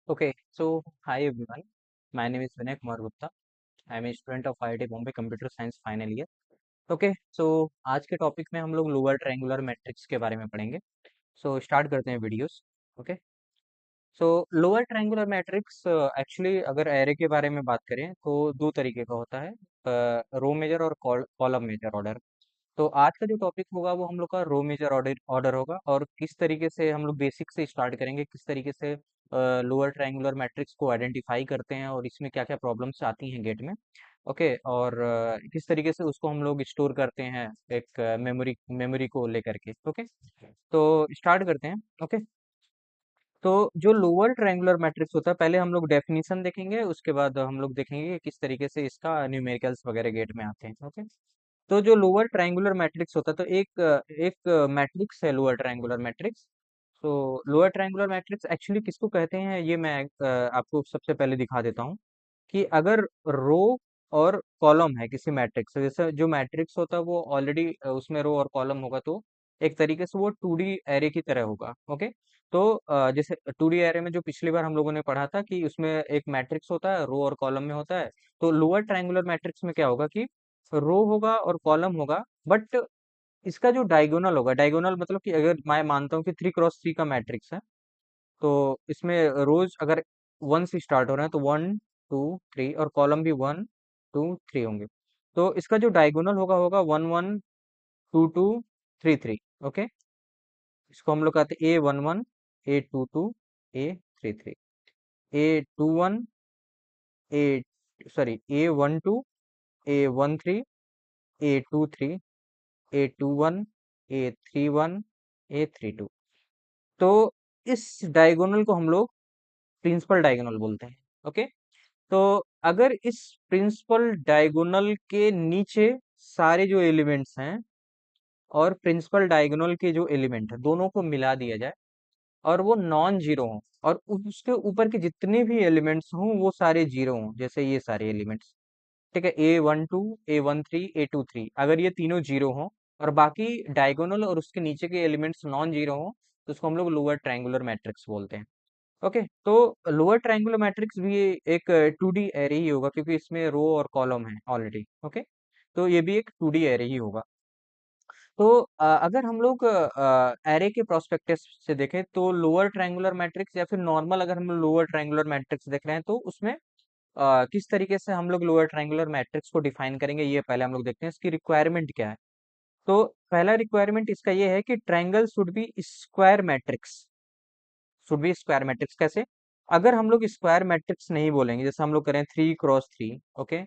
Okay, so hi everyone. My name is Vinay Kumar Gupta. I am a student of IIT Bombay Computer Science final year. Okay, so आज के topic में हम लोग lower triangular matrix के बारे में पढ़ेंगे. सो स्टार्ट करते हैं वीडियोस. ओके, सो लोअर ट्रायंगुलर मैट्रिक्स एक्चुअली अगर एरे के बारे में बात करें तो दो तरीके का होता है, रो मेजर और कॉलम मेजर ऑर्डर. तो आज का जो टॉपिक होगा वो हम लोग का रो मेजर ऑर्डर ऑर्डर होगा, और किस तरीके से हम लोग बेसिक से स्टार्ट करेंगे, किस तरीके से लोअर ट्रायंगुलर मैट्रिक्स को आइडेंटिफाई करते हैं और इसमें क्या क्या प्रॉब्लम्स आती हैं गेट में. ओके, और किस तरीके से उसको हम लोग स्टोर करते हैं एक मेमोरी को लेकर के. ओके, तो स्टार्ट करते हैं. ओके, तो जो लोअर ट्रायंगुलर मैट्रिक्स होता है, पहले हम लोग डेफिनेशन देखेंगे, उसके बाद हम लोग देखेंगे कि किस तरीके से इसका न्यूमेरिकल्स वगैरह गेट में आते हैं. ओके, तो जो लोअर ट्रायंगुलर मैट्रिक्स होता है, तो एक मैट्रिक्स है लोअर ट्रायंगुलर मैट्रिक्स. तो लोअर ट्रायंगुलर मैट्रिक्स एक्चुअली किसको कहते हैं, ये मैं आपको सबसे पहले दिखा देता हूँ. कि अगर रो और कॉलम है किसी मैट्रिक्स, जैसे जो मैट्रिक्स होता है वो ऑलरेडी उसमें रो और कॉलम होगा, तो एक तरीके से वो 2D एरे की तरह होगा. ओके, तो जैसे 2D एरे में जो पिछली बार हम लोगों ने पढ़ा था कि उसमें एक मैट्रिक्स होता है, रो और कॉलम में होता है. तो लोअर ट्रायंगुलर मैट्रिक्स में क्या होगा कि रो होगा और कॉलम होगा, बट इसका जो डायगोनल होगा, डायगोनल मतलब कि अगर मैं मानता हूँ कि 3x3 का मैट्रिक्स है, तो इसमें रोज अगर 1 से स्टार्ट हो रहे हैं तो 1 2 3, और कॉलम भी 1 2 3 होंगे. तो इसका जो डायगोनल होगा होगा 1 1 2 2 3 3. ओके, इसको हम लोग कहते हैं A11 A22 A33. A21 ए sorry A12 A13 A23 A21 A31 A32. तो इस डायगोनल को हम लोग प्रिंसिपल डायगोनल बोलते हैं. ओके, तो अगर इस प्रिंसिपल डायगोनल के नीचे सारे जो एलिमेंट्स हैं और प्रिंसिपल डायगोनल के जो एलिमेंट है दोनों को मिला दिया जाए और वो नॉन जीरो हों, और उसके ऊपर के जितने भी एलिमेंट्स हों वो सारे जीरो हों, जैसे ये सारे एलिमेंट्स. ठीक है, A12 A13 A23, अगर ये तीनों जीरो हों और बाकी डायगोनल और उसके नीचे के एलिमेंट्स नॉन जीरो हों, तो उसको हम लोग लोअर ट्रायंगुलर मैट्रिक्स बोलते हैं. ओके, तो लोअर ट्रायंगुलर मैट्रिक्स भी एक 2D एरे ही होगा, क्योंकि इसमें रो और कॉलम है ऑलरेडी. ओके, तो ये भी एक 2D एरे ही होगा. तो अगर हम लोग एरे के प्रोस्पेक्टिव से देखें तो लोअर ट्रायंगुलर मैट्रिक्स या फिर नॉर्मल अगर हम लोअर ट्रायंगुलर मैट्रिक्स देख रहे हैं, तो उसमें किस तरीके से हम लोग लोअर ट्रायंगुलर मैट्रिक्स को डिफाइन करेंगे, ये पहले हम लोग देखते हैं इसकी रिक्वायरमेंट क्या है. तो पहला रिक्वायरमेंट इसका ये है कि triangle should be square matrix. Should be square matrix कैसे? अगर हम लोग स्क्वायर मैट्रिक्स नहीं बोलेंगे, जैसे हम लोग करें 3x3, ओके,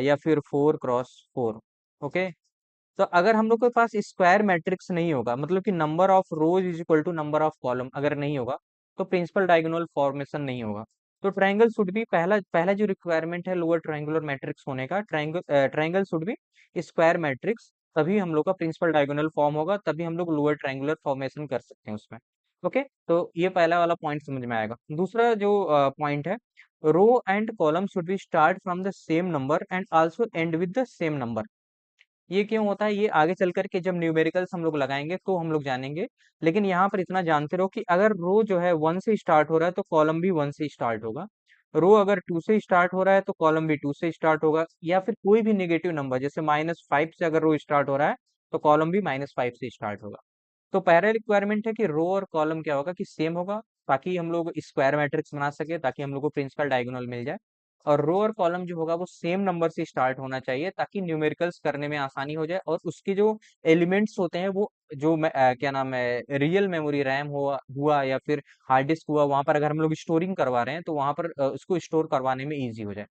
या फिर 4x4. ओके, तो अगर हम लोग के पास स्क्वायर मैट्रिक्स नहीं होगा, मतलब कि number of rows is equal to number of column अगर नहीं होगा, तो प्रिंसिपल डायगोनल फॉर्मेशन नहीं होगा. तो ट्रायंगल शुड बी, पहला पहला जो रिक्वायरमेंट है लोअर ट्रायंगुलर मैट्रिक्स होने का, triangle should be square matrix. तभी हम लोग का प्रिंसिपल डायगोनल फॉर्म होगा, तभी हम लोग लोअर ट्रायंगुलर फॉर्मेशन कर सकते हैं उसमें. ओके, तो ये पहला वाला पॉइंट समझ में आएगा. दूसरा जो पॉइंट है, row and column should be start from the same number and also end with the same number. ये क्यों होता है, ये आगे चल करके जब न्यूमेरिकल्स हम लोग लगाएंगे तो हम लोग जानेंगे. लेकिन यहाँ पर इतना जानते रहो कि अगर रो जो है 1 से स्टार्ट हो रहा है तो कॉलम भी 1 से स्टार्ट होगा. रो अगर 2 से स्टार्ट हो रहा है तो कॉलम भी 2 से स्टार्ट होगा, या फिर कोई भी नेगेटिव नंबर जैसे -5 से अगर रो स्टार्ट हो रहा है तो कॉलम भी -5 से स्टार्ट होगा. तो पहला रिक्वायरमेंट है कि रो और कॉलम क्या होगा कि सेम होगा, ताकि हम लोग स्क्वायर मैट्रिक्स बना सके, ताकि हम लोग को प्रिंसिपल डायगोनल मिल जाए. और रो और कॉलम जो होगा वो सेम नंबर से स्टार्ट होना चाहिए, ताकि न्यूमेरिकल्स करने में आसानी हो जाए, और उसके जो एलिमेंट्स होते हैं वो जो क्या नाम है, रियल मेमोरी रैम हुआ हुआ या फिर हार्ड डिस्क हुआ, वहां पर अगर हम लोग स्टोरिंग करवा रहे हैं तो वहां पर उसको स्टोर करवाने में इजी हो जाए.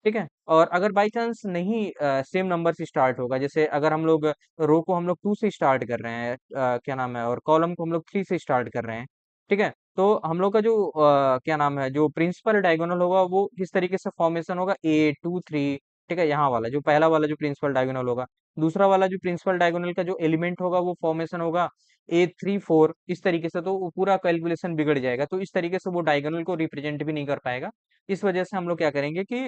ठीक है, और अगर बाई चांस नहीं सेम नंबर से स्टार्ट होगा, जैसे अगर हम लोग रो को हम लोग 2 से स्टार्ट कर रहे हैं, क्या नाम है, और कॉलम को हम लोग 3 से स्टार्ट कर रहे हैं. ठीक है, तो हम लोग का जो क्या नाम है, जो प्रिंसिपल डायगोनल होगा वो किस तरीके से फॉर्मेशन होगा, A23. ठीक है, यहाँ वाला जो पहला वाला जो प्रिंसिपल डायगोनल होगा, दूसरा वाला जो प्रिंसिपल डायगोनल का जो एलिमेंट होगा वो फॉर्मेशन होगा A34. इस तरीके से तो वो पूरा कैलकुलेशन बिगड़ जाएगा, तो इस तरीके से वो डायगोनल को रिप्रेजेंट भी नहीं कर पाएगा. इस वजह से हम लोग क्या करेंगे कि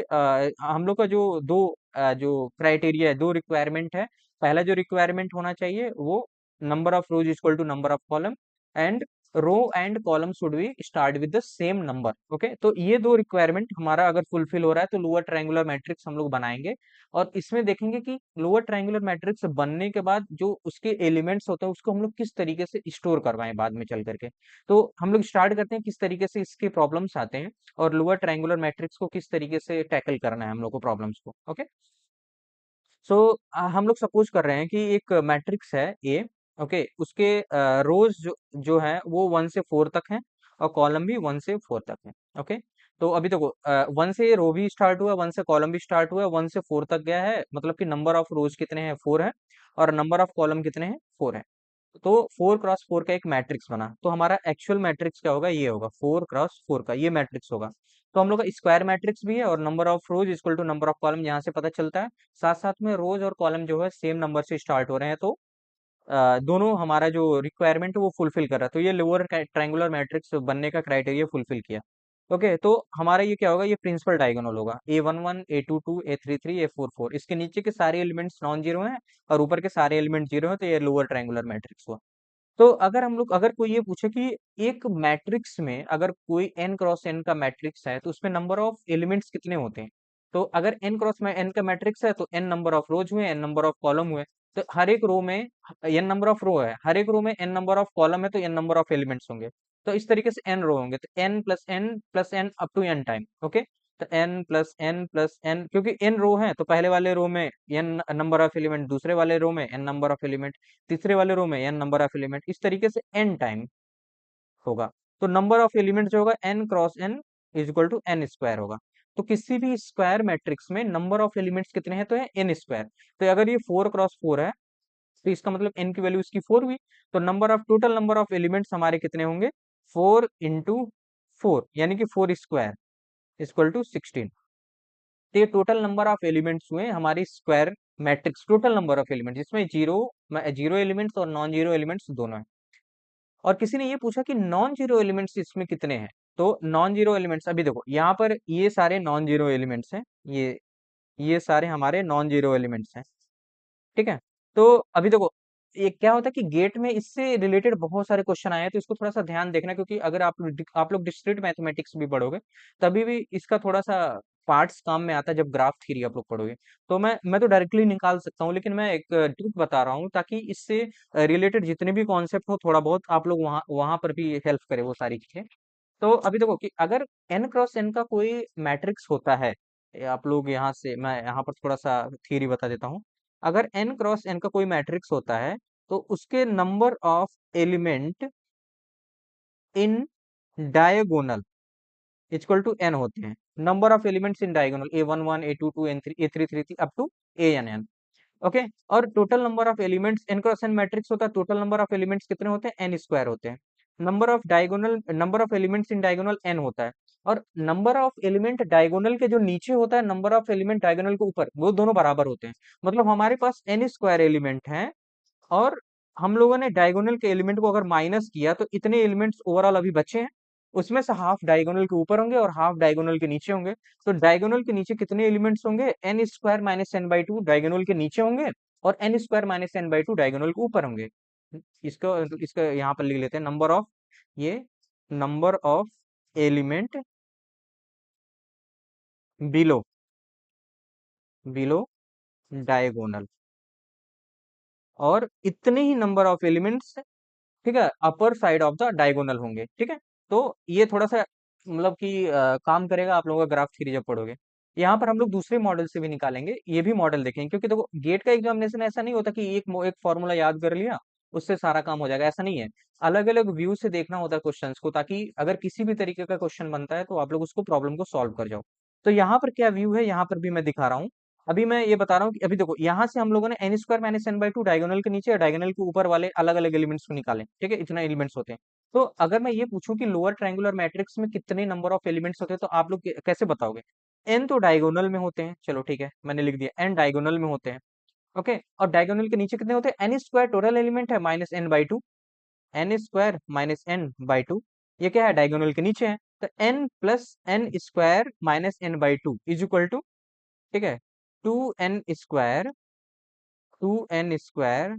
हम लोग का जो दो जो क्राइटेरिया है, दो रिक्वायरमेंट है. पहला जो रिक्वायरमेंट होना चाहिए वो number of rows equal to number of column, and row and column should be start with the same number. Okay, तो ये दो रिक्वायरमेंट हमारा अगर फुलफिल हो रहा है तो लोअर ट्रायंगुलर मैट्रिक्स हम लोग बनाएंगे। और इसमें देखेंगे कि लोअर ट्रायंगुलर मैट्रिक्स बनने के बाद जो उसके एलिमेंट्स होते हैं उसको हम लोग किस तरीके से स्टोर करवाएं बाद में चल करके। तो हम लोग स्टार्ट करते हैं किस तरीके से इसके प्रॉब्लम्स आते हैं और लोअर ट्रायंगुलर मैट्रिक्स को किस तरीके से टैकल करना है हम लोग को प्रॉब्लम्स को। ओके, सो हम लोग सपोज कर रहे हैं कि एक मैट्रिक्स है ए। ओके, उसके रोज जो है वो 1 से 4 तक है और कॉलम भी 1 से 4 तक है। ओके, तो अभी देखो 1 से रो भी स्टार्ट हुआ, 1 से कॉलम भी स्टार्ट हुआ, 1 से 4 तक गया है, मतलब कि नंबर ऑफ रोज कितने हैं 4 है और नंबर ऑफ कॉलम कितने हैं 4 है। तो 4x4 का एक मैट्रिक्स बना, तो हमारा एक्चुअल मैट्रिक्स क्या होगा, ये होगा 4x4 का ये मैट्रिक्स होगा। तो हम लोग का स्क्वायर मैट्रिक्स भी है और number of rows equal to number of column यहाँ से पता चलता है। साथ साथ में रोज और कॉलम जो है सेम नंबर से स्टार्ट हो रहे हैं, तो दोनों हमारा जो रिक्वायरमेंट है वो फुलफिल कर रहा है, तो ये लोअर ट्रायंगुलर मैट्रिक्स बनने का क्राइटेरिया फुलफिल किया। ओके, तो हमारा ये क्या होगा, ये प्रिंसिपल डायगोनल होगा A11 A22 A33 A44, इसके नीचे के सारे एलिमेंट्स नॉन जीरो हैं और ऊपर के सारे एलिमेंट जीरो हैं, तो ये लोअर ट्रायंगुलर मैट्रिक्स हुआ। तो अगर हम लोग अगर कोई ये पूछे कि एक मैट्रिक्स में अगर कोई n क्रॉस n का मैट्रिक्स है तो उसमें नंबर ऑफ एलिमेंट्स कितने होते हैं, तो अगर n क्रॉस में n का मैट्रिक्स है तो n नंबर ऑफ रोज हुए, n नंबर ऑफ कॉलम हुए। तो हर एक रो में n नंबर ऑफ रो है, हर एक रो में n नंबर ऑफ कॉलम है, तो n नंबर ऑफ एलिमेंट्स होंगे। तो इस तरीके से n रो होंगे, तो n+n+n up to n time. Okay, तो n+n+n, क्योंकि n रो है तो पहले वाले रो में n नंबर ऑफ एलिमेंट, दूसरे वाले रो में n नंबर ऑफ एलिमेंट, तीसरे वाले रो में n नंबर ऑफ एलिमेंट, इस तरीके से n टाइम होगा। तो नंबर ऑफ एलिमेंट जो होगा n cross n is equal to n square होगा। तो किसी भी स्क्वायर मैट्रिक्स में नंबर ऑफ एलिमेंट्स कितने हैं, तो है n स्क्वायर। तो अगर ये 4x4 है तो इसका मतलब n की वैल्यू इसकी 4 हुई। तो टोटल नंबर ऑफ एलिमेंट्स हमारे कितने होंगे, 4 × 4 यानी कि 4 स्क्वायर इक्वल टू 16। तो ये टोटल नंबर ऑफ एलिमेंट्स हुए हमारी square matrix, total number of elements जिसमें जीरो जीरो एलिमेंट्स और नॉन जीरो एलिमेंट्स दोनों है। और किसी ने ये पूछा कि नॉन जीरो एलिमेंट्स इसमें कितने हैं, तो नॉन जीरो एलिमेंट्स अभी देखो यहाँ पर ये सारे नॉन जीरो एलिमेंट्स हैं, ये सारे हमारे नॉन जीरो एलिमेंट्स हैं। ठीक है, तो अभी देखो ये क्या होता है कि गेट में इससे रिलेटेड बहुत सारे क्वेश्चन आए हैं, तो इसको थोड़ा सा ध्यान देखना, क्योंकि अगर आप लोग डिस्क्रीट मैथमेटिक्स भी पढ़ोगे तभी भी इसका थोड़ा सा पार्ट्स काम में आता है जब ग्राफ थ्योरी आप लोग पढ़ोगे। तो मैं तो डायरेक्टली निकाल सकता हूँ, लेकिन मैं एक ट्रिक बता रहा हूँ ताकि इससे रिलेटेड जितने भी कॉन्सेप्ट हो थोड़ा बहुत आप लोग वहाँ वहां पर भी हेल्प करे वो सारी चीजें। तो अभी देखो कि अगर n क्रॉस n का कोई मैट्रिक्स होता है, आप लोग यहाँ से मैं यहाँ पर थोड़ा सा थियरी बता देता हूँ। अगर n क्रॉस n का कोई मैट्रिक्स होता है तो उसके number of element in diagonal equal to n होते हैं। Number of elements in diagonal A11 A22 N3 A33 up to ANN। Okay, और total number of elements n cross n matrix होता है, टोटल नंबर ऑफ एलिमेंट्स कितने होते हैं, n square होते हैं। Number of elements in diagonal n होता है, और नंबर ऑफ एलिमेंट डायगोनल के जो नीचे होता है नंबर ऑफ एलिमेंट डायगोनल के ऊपर, वो दोनों बराबर होते हैं। मतलब हमारे पास n स्क्वायर एलिमेंट हैं और हम लोगों ने डायगोनल के एलिमेंट को अगर माइनस किया तो इतने एलिमेंट्स ओवरऑल अभी बचे हैं। उसमें से हाफ डायगोनल के ऊपर होंगे और हाफ डायगोनल के नीचे होंगे। तो डायगोनल के नीचे कितने एलिमेंट्स होंगे, n² - n/2 डायगोनल के नीचे होंगे और n² - n/2 डायगोनल के ऊपर होंगे। इसको इसका यहाँ पर लिख लेते हैं ये number of element below below diagonal, और इतने ही नंबर ऑफ एलिमेंट्स, ठीक है, upper side of the diagonal होंगे। ठीक है, तो ये थोड़ा सा मतलब कि काम करेगा आप लोगों का ग्राफ थ्योरी जब पढ़ोगे। यहाँ पर हम लोग दूसरे मॉडल से भी निकालेंगे, ये भी मॉडल देखेंगे, क्योंकि देखो गेट का एग्जामिनेशन ऐसा नहीं होता कि एक फॉर्मूला याद कर लिया उससे सारा काम हो जाएगा, ऐसा नहीं है। अलग अलग व्यू से देखना होता है क्वेश्चंस को, ताकि अगर किसी भी तरीके का क्वेश्चन बनता है तो आप लोग उसको प्रॉब्लम को सॉल्व कर जाओ। तो यहाँ पर क्या व्यू है, यहाँ पर भी मैं दिखा रहा हूँ। अभी मैं ये बता रहा हूँ कि अभी देखो यहाँ से हम लोगों ने n² - n/2 डायगोनल के नीचे और डायगोनल के ऊपर वाले अलग अलग एलिमेंट्स को निकाले। ठीक है, इतना एलिमेंट्स होते हैं। तो अगर मैं ये पूछूं कि लोअर ट्रायंगुलर मैट्रिक्स में कितने नंबर ऑफ एलिमेंट्स होते हैं, तो आप लोग कैसे बताओगे। n तो डायगोनल में होते हैं, चलो ठीक है मैंने लिख दिया n डायगोनल में होते हैं। ओके, और डायगोनल के नीचे कितने होते हैं, n² टोटल एलिमेंट है -n/2, n² - n/2, ये क्या है, डायगोनल के नीचे है। तो n+n² - n/2 is equal to, ठीक है, 2n² 2n²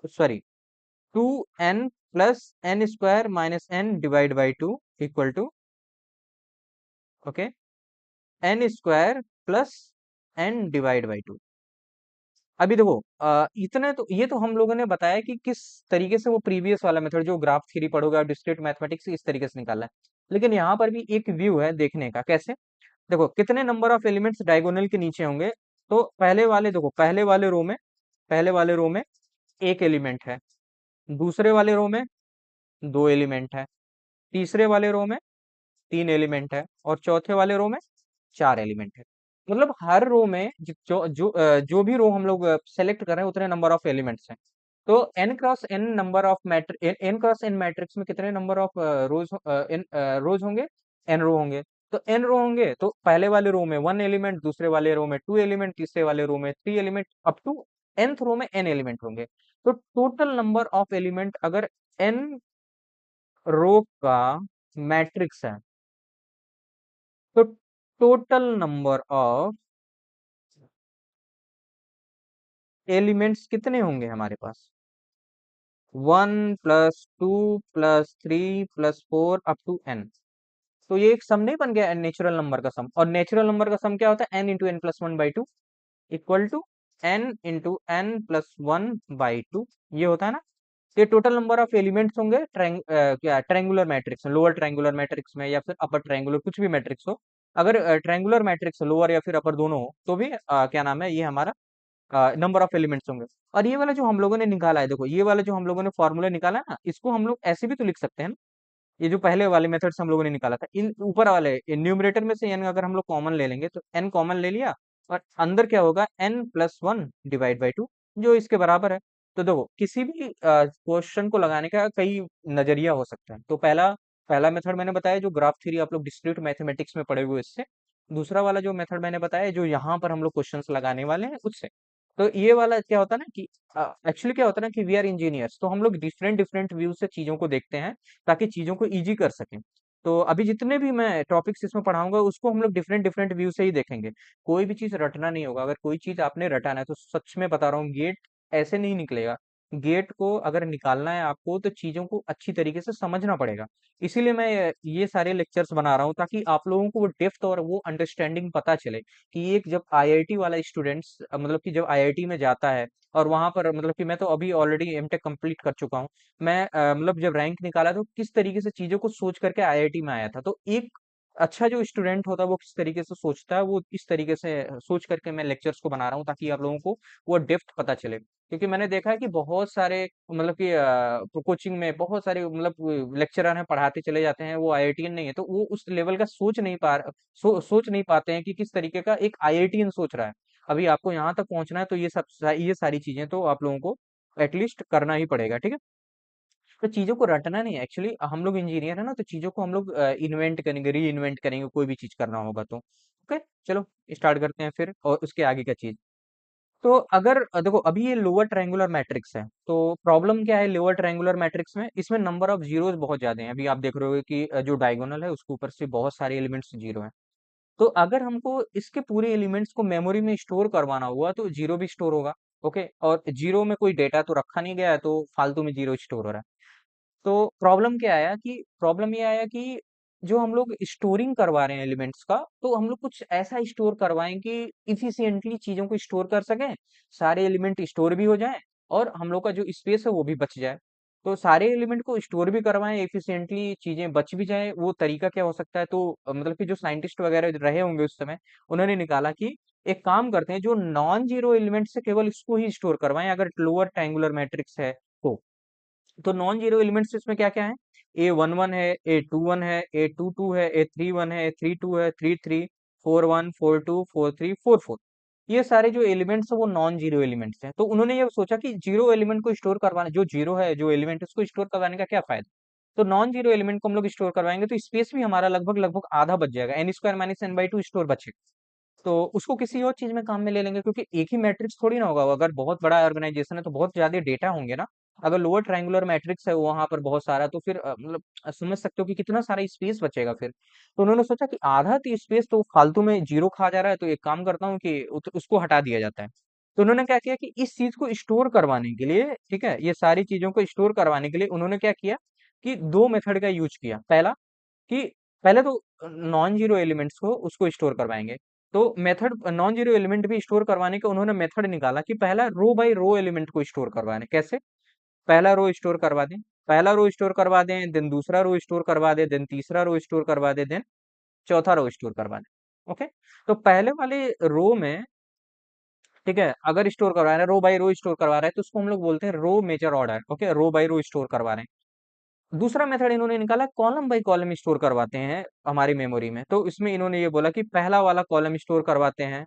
sorry 2n plus N square minus N divide by two equal to, okay, N square plus N divide by two. अभी देखो इतने तो ये तो हम लोगों ने बताया कि किस तरीके से वो प्रीवियस वाला मेथड जो ग्राफ थ्योरी पढ़ोगे और डिस्क्रीट मैथमेटिक्स इस तरीके से निकाला है। लेकिन यहाँ पर भी एक व्यू है देखने का, कैसे? देखो कितने नंबर ऑफ एलिमेंट्स डायगोनल के नीचे होंगे। तो पहले वाले देखो, पहले वाले रो में एक एलिमेंट है, दूसरे वाले रो में दो एलिमेंट है, तीसरे वाले रो में तीन एलिमेंट है, और चौथे वाले रो में चार एलिमेंट है। मतलब हर रो में जो भी रो हम लोग सेलेक्ट कर रहे हैं उतने नंबर ऑफ एलिमेंट्स हैं। तो n cross n number of n cross n matrix में कितने नंबर ऑफ रोज n रोज होंगे? n रो होंगे। तो n रो होंगे तो पहले वाले रो में वन एलिमेंट, दूसरे वाले रो में टू एलिमेंट, तीसरे वाले रो में three element, up to nth row में n एलिमेंट होंगे। तो टोटल नंबर ऑफ एलिमेंट अगर n रो का मैट्रिक्स है, तो टोटल नंबर ऑफ एलिमेंट्स कितने होंगे हमारे पास? One plus two plus three plus four up to n. तो ये एक सम नहीं बन गया नेचुरल नंबर का सम? और नेचुरल नंबर का सम क्या होता है? N into N plus one by two equal to N into N plus one by two, ये होता है ना। तो ये टोटल नंबर ऑफ एलिमेंट्स होंगे क्या ट्रायंगुलर मैट्रिक्स में, लोअर ट्रायंगुलर मैट्रिक्स में या फिर अपर ट्रायंगुलर, कुछ भी मैट्रिक्स हो। अगर ट्रायंगुलर मैट्रिक्स लोअर या फिर अपर दोनों हो तो भी क्या नाम है, ये हमारा नंबर ऑफ एलिमेंट्स होंगे। और ये वाला जो हम लोगों ने निकाला है, देखो ये वाला जो हम लोगों ने फॉर्मूला निकाला है ना, इसको हम लोग ऐसे भी तो लिख सकते हैं ना। ये जो पहले वाले मेथड से हम लोगों ने निकाला था, इन ऊपर वाले न्यूमरेटर में से एन अगर हम लोग कॉमन ले लेंगे तो एन कॉमन ले लिया, और अंदर क्या होगा? N plus one divide by two, जो इसके बराबर है। तो देखो किसी भी क्वेश्चन को लगाने का कई नजरिया हो सकता है। तो पहला पहला मेथड मैंने बताया जो ग्राफ थ्योरी आप लोग डिस्क्रीट मैथमेटिक्स में पढ़े हुए, इससे। दूसरा वाला जो मेथड मैंने बताया जो यहाँ पर हम लोग क्वेश्चंस लगाने वाले हैं, उससे। तो ये वाला क्या होता है ना कि एक्चुअली क्या होता है ना कि वी आर इंजीनियर्स, तो हम लोग डिफरेंट डिफरेंट व्यू से चीजों को देखते हैं ताकि चीजों को इजी कर सकें। तो अभी जितने भी मैं टॉपिक्स इसमें पढ़ाऊंगा उसको हम लोग डिफरेंट डिफरेंट व्यू से ही देखेंगे। कोई भी चीज रटना नहीं होगा। अगर कोई चीज आपने रटाना है तो सच में बता रहा हूँ, गेट ऐसे नहीं निकलेगा। गेट को अगर निकालना है आपको तो चीजों को अच्छी तरीके से समझना पड़ेगा। इसीलिए मैं ये सारे लेक्चर्स बना रहा हूँ ताकि आप लोगों को वो डेप्थ और वो अंडरस्टैंडिंग पता चले कि एक जब आईआईटी वाला स्टूडेंट्स मतलब कि जब आईआईटी में जाता है, और वहां पर मतलब कि मैं तो अभी ऑलरेडी एमटेक कंप्लीट कर चुका हूँ। मैं मतलब जब रैंक निकाला तो किस तरीके से चीजों को सोच करके आईआईटी में आया था। तो एक अच्छा जो स्टूडेंट होता है वो किस तरीके से सोचता है, वो इस तरीके से सोच करके मैं लेक्चर्स को बना रहा हूँ ताकि आप लोगों को वो डेप्थ पता चले। क्योंकि मैंने देखा है कि बहुत सारे मतलब कि कोचिंग में बहुत सारे मतलब लेक्चरर हैं, पढ़ाते चले जाते हैं, वो आईआईटीएन नहीं है, तो वो उस लेवल का सोच नहीं पाते हैं कि किस तरीके का एक आईआईटीएन सोच रहा है। अभी आपको यहाँ तक पहुंचना है तो ये सारी चीजें तो आप लोगों को एटलीस्ट करना ही पड़ेगा, ठीक है। तो चीजों को रटना नहीं है। एक्चुअली हम लोग इंजीनियर है ना, तो चीजों को हम लोग इन्वेंट करेंगे, री इन्वेंट करेंगे, कोई भी चीज करना होगा तो। ओके, चलो स्टार्ट करते हैं फिर और उसके आगे का चीज। तो अगर देखो अभी ये लोअर ट्रायंगुलर मैट्रिक्स है, तो प्रॉब्लम क्या है लोअर ट्रायंगुलर मैट्रिक्स में? इसमें नंबर ऑफ जीरोस बहुत ज्यादा हैं। अभी आप देख रहे हो कि जो डायगोनल है उसके ऊपर से बहुत सारे एलिमेंट्स जीरो हैं। तो अगर हमको इसके पूरे एलिमेंट्स को मेमोरी में स्टोर करवाना हुआ तो जीरो भी स्टोर होगा। ओके, और जीरो में कोई डेटा तो रखा नहीं गया है तो फालतू में जीरो स्टोर हो रहा है। तो प्रॉब्लम ये आया कि जो हम लोग स्टोरिंग करवा रहे हैं एलिमेंट्स का, तो हम लोग कुछ ऐसा स्टोर करवाएं कि इफिशिएंटली चीजों को स्टोर कर सकें, सारे एलिमेंट स्टोर भी हो जाएं, और हम लोग का जो स्पेस है वो भी बच जाए। तो सारे एलिमेंट को स्टोर भी करवाएं, इफिशिएंटली चीजें बच भी जाएं, वो तरीका क्या हो सकता है? तो मतलब कि जो साइंटिस्ट वगैरह रहे होंगे उस समय, उन्होंने निकाला कि एक काम करते हैं, जो नॉन जीरो एलिमेंट से केवल इसको ही स्टोर करवाएं अगर लोअर ट्रायंगुलर मैट्रिक्स है तो नॉन जीरो एलिमेंट्स इसमें क्या क्या है? ए वन वन है, ए टू वन है, ए टू टू है, ए थ्री वन है, ए थ्री टू है, three three, four one, four two, four three, four four. ये सारे जो एलिमेंट्स है वो नॉन जीरो एलिमेंट्स हैं। तो उन्होंने ये सोचा कि जीरो एलिमेंट को स्टोर करवाना, जो जीरो है जो एलिमेंट उसको स्टोर करवाने का क्या फायदा? तो नॉन जीरो एलिमेंट को हम लोग स्टोर करवाएंगे तो स्पेस भी हमारा लगभग लगभग आधा बच जाएगा, N square minus N by two store बचेगा। तो उसको किसी और चीज में काम में ले लेंगे, क्योंकि एक ही मैट्रिक्स थोड़ी ना होगा। अगर बहुत बड़ा ऑर्गेनाइजेशन है तो बहुत ज्यादा डेटा होंगे ना। अगर लोअर ट्रायंगुलर मैट्रिक्स है वहां पर बहुत सारा, तो फिर मतलब समझ सकते हो कि कितना सारा स्पेस बचेगा फिर। तो उन्होंने सोचा कि आधा तो स्पेस तो फालतू में जीरो खा जा रहा है, तो एक काम करता हूँ कि उसको हटा दिया जाता है। तो उन्होंने क्या किया कि इस चीज को स्टोर करवाने के लिए, ठीक है, ये सारी चीजों को स्टोर करवाने के लिए उन्होंने क्या किया कि दो मेथड का यूज किया। पहला कि पहले तो नॉन जीरो एलिमेंट्स को उसको स्टोर करवाएंगे। तो मेथड नॉन जीरो एलिमेंट भी स्टोर करवाने का उन्होंने मेथड निकाला कि पहला रो बाय रो एलिमेंट को स्टोर करवाने। कैसे? पहला रो स्टोर करवा दें, पहला रो स्टोर करवा दें, देन दूसरा रो स्टोर करवा दें, देन तीसरा रो स्टोर करवा दें, देन चौथा रो स्टोर करवा दें। ओके, तो पहले वाले रो में, ठीक है, अगर स्टोर करवा रहे हैं, रो बाय रो स्टोर करवा रहे हैं, तो उसको हम लोग बोलते हैं रो मेजर ऑर्डर। ओके, रो बाय रो स्टोर करवा रहे हैं। दूसरा मेथड इन्होंने निकाला, कॉलम बाय कॉलम स्टोर करवाते हैं हमारी मेमोरी में। तो इसमें इन्होंने ये बोला कि पहला वाला कॉलम स्टोर करवाते हैं,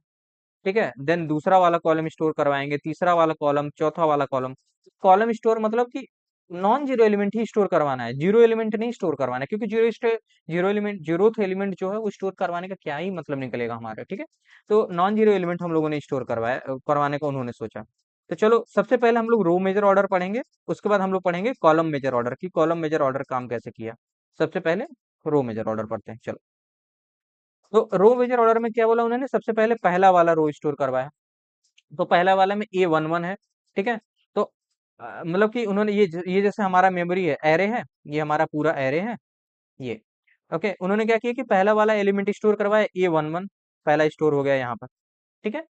ठीक है, देन दूसरा वाला कॉलम स्टोर करवाएंगे, तीसरा वाला कॉलम, चौथा वाला कॉलम। कॉलम स्टोर मतलब कि नॉन जीरो एलिमेंट ही स्टोर करवाना है, जीरो एलिमेंट नहीं स्टोर करवाना है, क्योंकि जीरो एलिमेंट, जीरोथ एलिमेंट जो है वो स्टोर करवाने का क्या ही मतलब निकलेगा हमारा, ठीक है। तो नॉन जीरो एलिमेंट हम लोगों ने स्टोर करवाया, करवाने का उन्होंने सोचा। तो चलो सबसे पहले हम लोग रो मेजर ऑर्डर पढ़ेंगे, उसके बाद हम लोग पढ़ेंगे कॉलम मेजर ऑर्डर की कॉलम मेजर ऑर्डर काम कैसे किया। सबसे पहले रो मेजर ऑर्डर पढ़ते हैं, चलो। तो रो मेजर ऑर्डर में क्या बोला उन्होंने, सबसे पहले पहला वाला रो स्टोर करवाया। तो पहला वाला में A11 है, ठीक है। तो मतलब कि उन्होंने ये जैसे हमारा मेमोरी है, एरे है, ये हमारा पूरा एरे है, ये। ओके, उन्होंने क्या किया कि पहला वाला एलिमेंट स्टोर करवाया A11, पहला स्टोर हो गया यहाँ पर, ठीक है।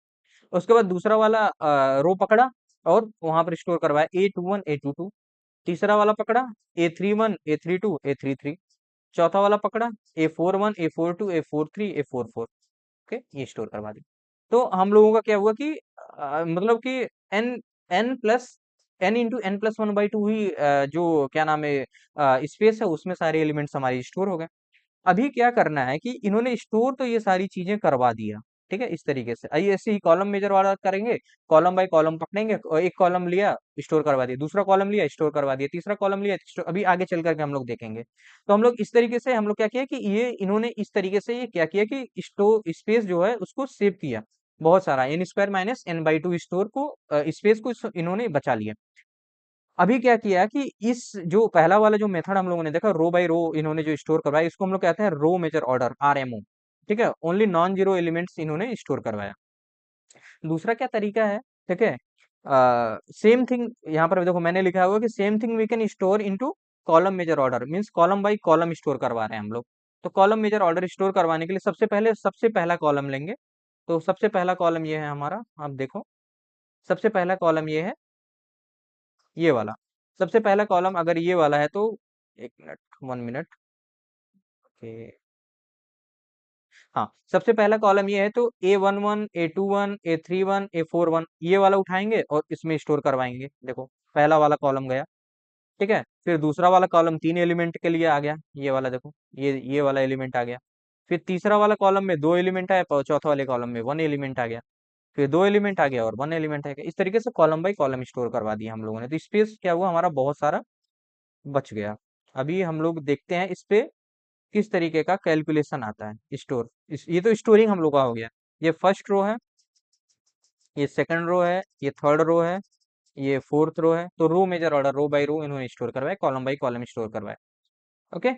उसके बाद दूसरा वाला रो पकड़ा और वहां पर स्टोर करवाया A21 A22। तीसरा वाला पकड़ा A31 A32 A33। चौथा वाला पकड़ा A41 A42 A43 A44। Okay, ये स्टोर करवा दी। तो हम लोगों का क्या हुआ कि मतलब कि n n plus n into N plus one by two ही जो क्या नाम है स्पेस है, उसमें सारे एलिमेंट्स हमारे स्टोर हो गए। अभी क्या करना है कि इन्होंने स्टोर तो ये सारी चीजें करवा दिया, ठीक है, इस तरीके से। आइए ऐसे ही कॉलम मेजर वाला करेंगे, कॉलम बाय कॉलम पकड़ेंगे, और एक कॉलम लिया स्टोर करवा दिया, दूसरा कॉलम लिया स्टोर करवा दिया, तीसरा कॉलम लिया अभी आगे चल करके हम लोग देखेंगे। तो हम लोग इस तरीके से हम लोग क्या किया कि ये इन्होंने इस तरीके से ये क्या किया कि स्पेस जो है उसको सेव किया, बहुत सारा N square minus N by two store को, स्पेस को इन्होंने बचा लिया। अभी क्या किया कि इस जो पहला वाला जो मेथड हम लोगों ने देखा, रो बाय रो इन्होंने जो स्टोर करवाया, इसको हम लोग कहते हैं रो मेजर ऑर्डर, RMO, ठीक है। ओनली नॉन जीरो एलिमेंट्स इन्होंने स्टोर करवाया। दूसरा क्या तरीका है, ठीक है, सेम थिंग यहाँ पर देखो मैंने लिखा हुआ कि same thing we can store into column major order, means column by column store करवा रहे हैं हम लोग। तो कॉलम मेजर ऑर्डर स्टोर करवाने के लिए सबसे पहला कॉलम लेंगे। तो सबसे पहला कॉलम ये है हमारा, आप देखो, सबसे पहला कॉलम ये है, ये वाला। सबसे पहला कॉलम अगर ये वाला है तो, एक मिनट, 1 मिनट, ओके, हाँ, सबसे पहला कॉलम ये है तो A11 A21 A31 A41 ये वाला उठाएंगे और इसमें स्टोर करवाएंगे। देखो पहला वाला कॉलम गया, ठीक है। फिर दूसरा वाला कॉलम 3 एलिमेंट के लिए आ गया, ये वाला देखो, ये वाला एलिमेंट आ गया। फिर तीसरा वाला कॉलम में 2 एलिमेंट आया, और चौथा वाले कॉलम में 1 एलिमेंट आ गया। फिर 2 एलिमेंट आ गया और 1 एलिमेंट आ गया। इस तरीके से कॉलम बाई कॉलम स्टोर करवा दिया हम लोगों ने। तो स्पेस क्या हुआ हमारा, बहुत सारा बच गया। अभी हम लोग देखते हैं इस पे किस तरीके का कैलकुलेशन आता है स्टोर। ये तो स्टोरिंग हम लोग का हो गया। ये फर्स्ट रो है, ये सेकंड रो है, ये थर्ड रो है, ये फोर्थ रो है। तो रो मेजर ऑर्डर, रो बाय रो इन्होंने स्टोर करवाया, कॉलम बाय कॉलम स्टोर करवाया। ओके,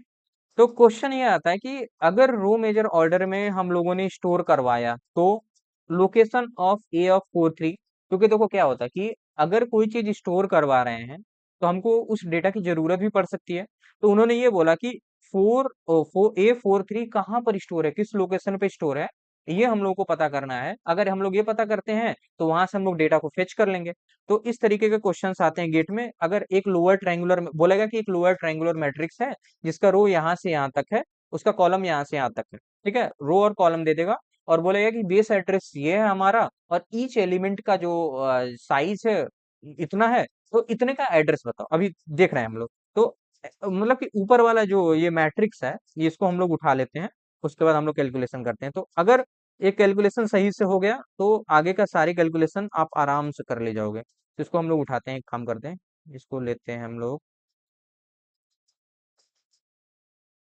तो क्वेश्चन ये आता है कि अगर रो मेजर ऑर्डर में हम लोगों ने स्टोर करवाया तो लोकेशन ऑफ ए ऑफ 43, क्योंकि देखो क्या होता है कि अगर कोई चीज स्टोर करवा रहे हैं तो हमको उस डेटा की जरूरत भी पड़ सकती है। तो उन्होंने ये बोला कि A43 कहाँ पर स्टोर है, किस लोकेशन पे स्टोर है, ये हम लोग को पता करना है। अगर हम लोग ये पता करते हैं तो वहां से हम लोग डेटा को फेच कर लेंगे। तो इस तरीके के क्वेश्चंस आते हैं गेट में। अगर एक लोअर ट्रायंगुलर बोलेगा कि एक लोअर ट्रायंगुलर मैट्रिक्स है जिसका रो यहाँ से यहाँ तक है, उसका कॉलम यहाँ से यहाँ तक है, ठीक है, रो और कॉलम दे देगा और बोलेगा कि बेस एड्रेस ये है हमारा और ईच एलिमेंट का जो साइज है इतना है, तो इतने का एड्रेस बताओ। अभी देख रहे हैं हम लोग। तो मतलब कि ऊपर वाला जो ये मैट्रिक्स है, ये इसको हम लोग उठा लेते हैं, उसके बाद हम लोग कैलकुलेशन करते हैं। तो अगर एक कैलकुलेशन सही से हो गया तो आगे का सारी कैलकुलेशन आप आराम से कर ले जाओगे। तो इसको हम लोग उठाते हैं, एक काम करते हैं, इसको लेते हैं हम लोग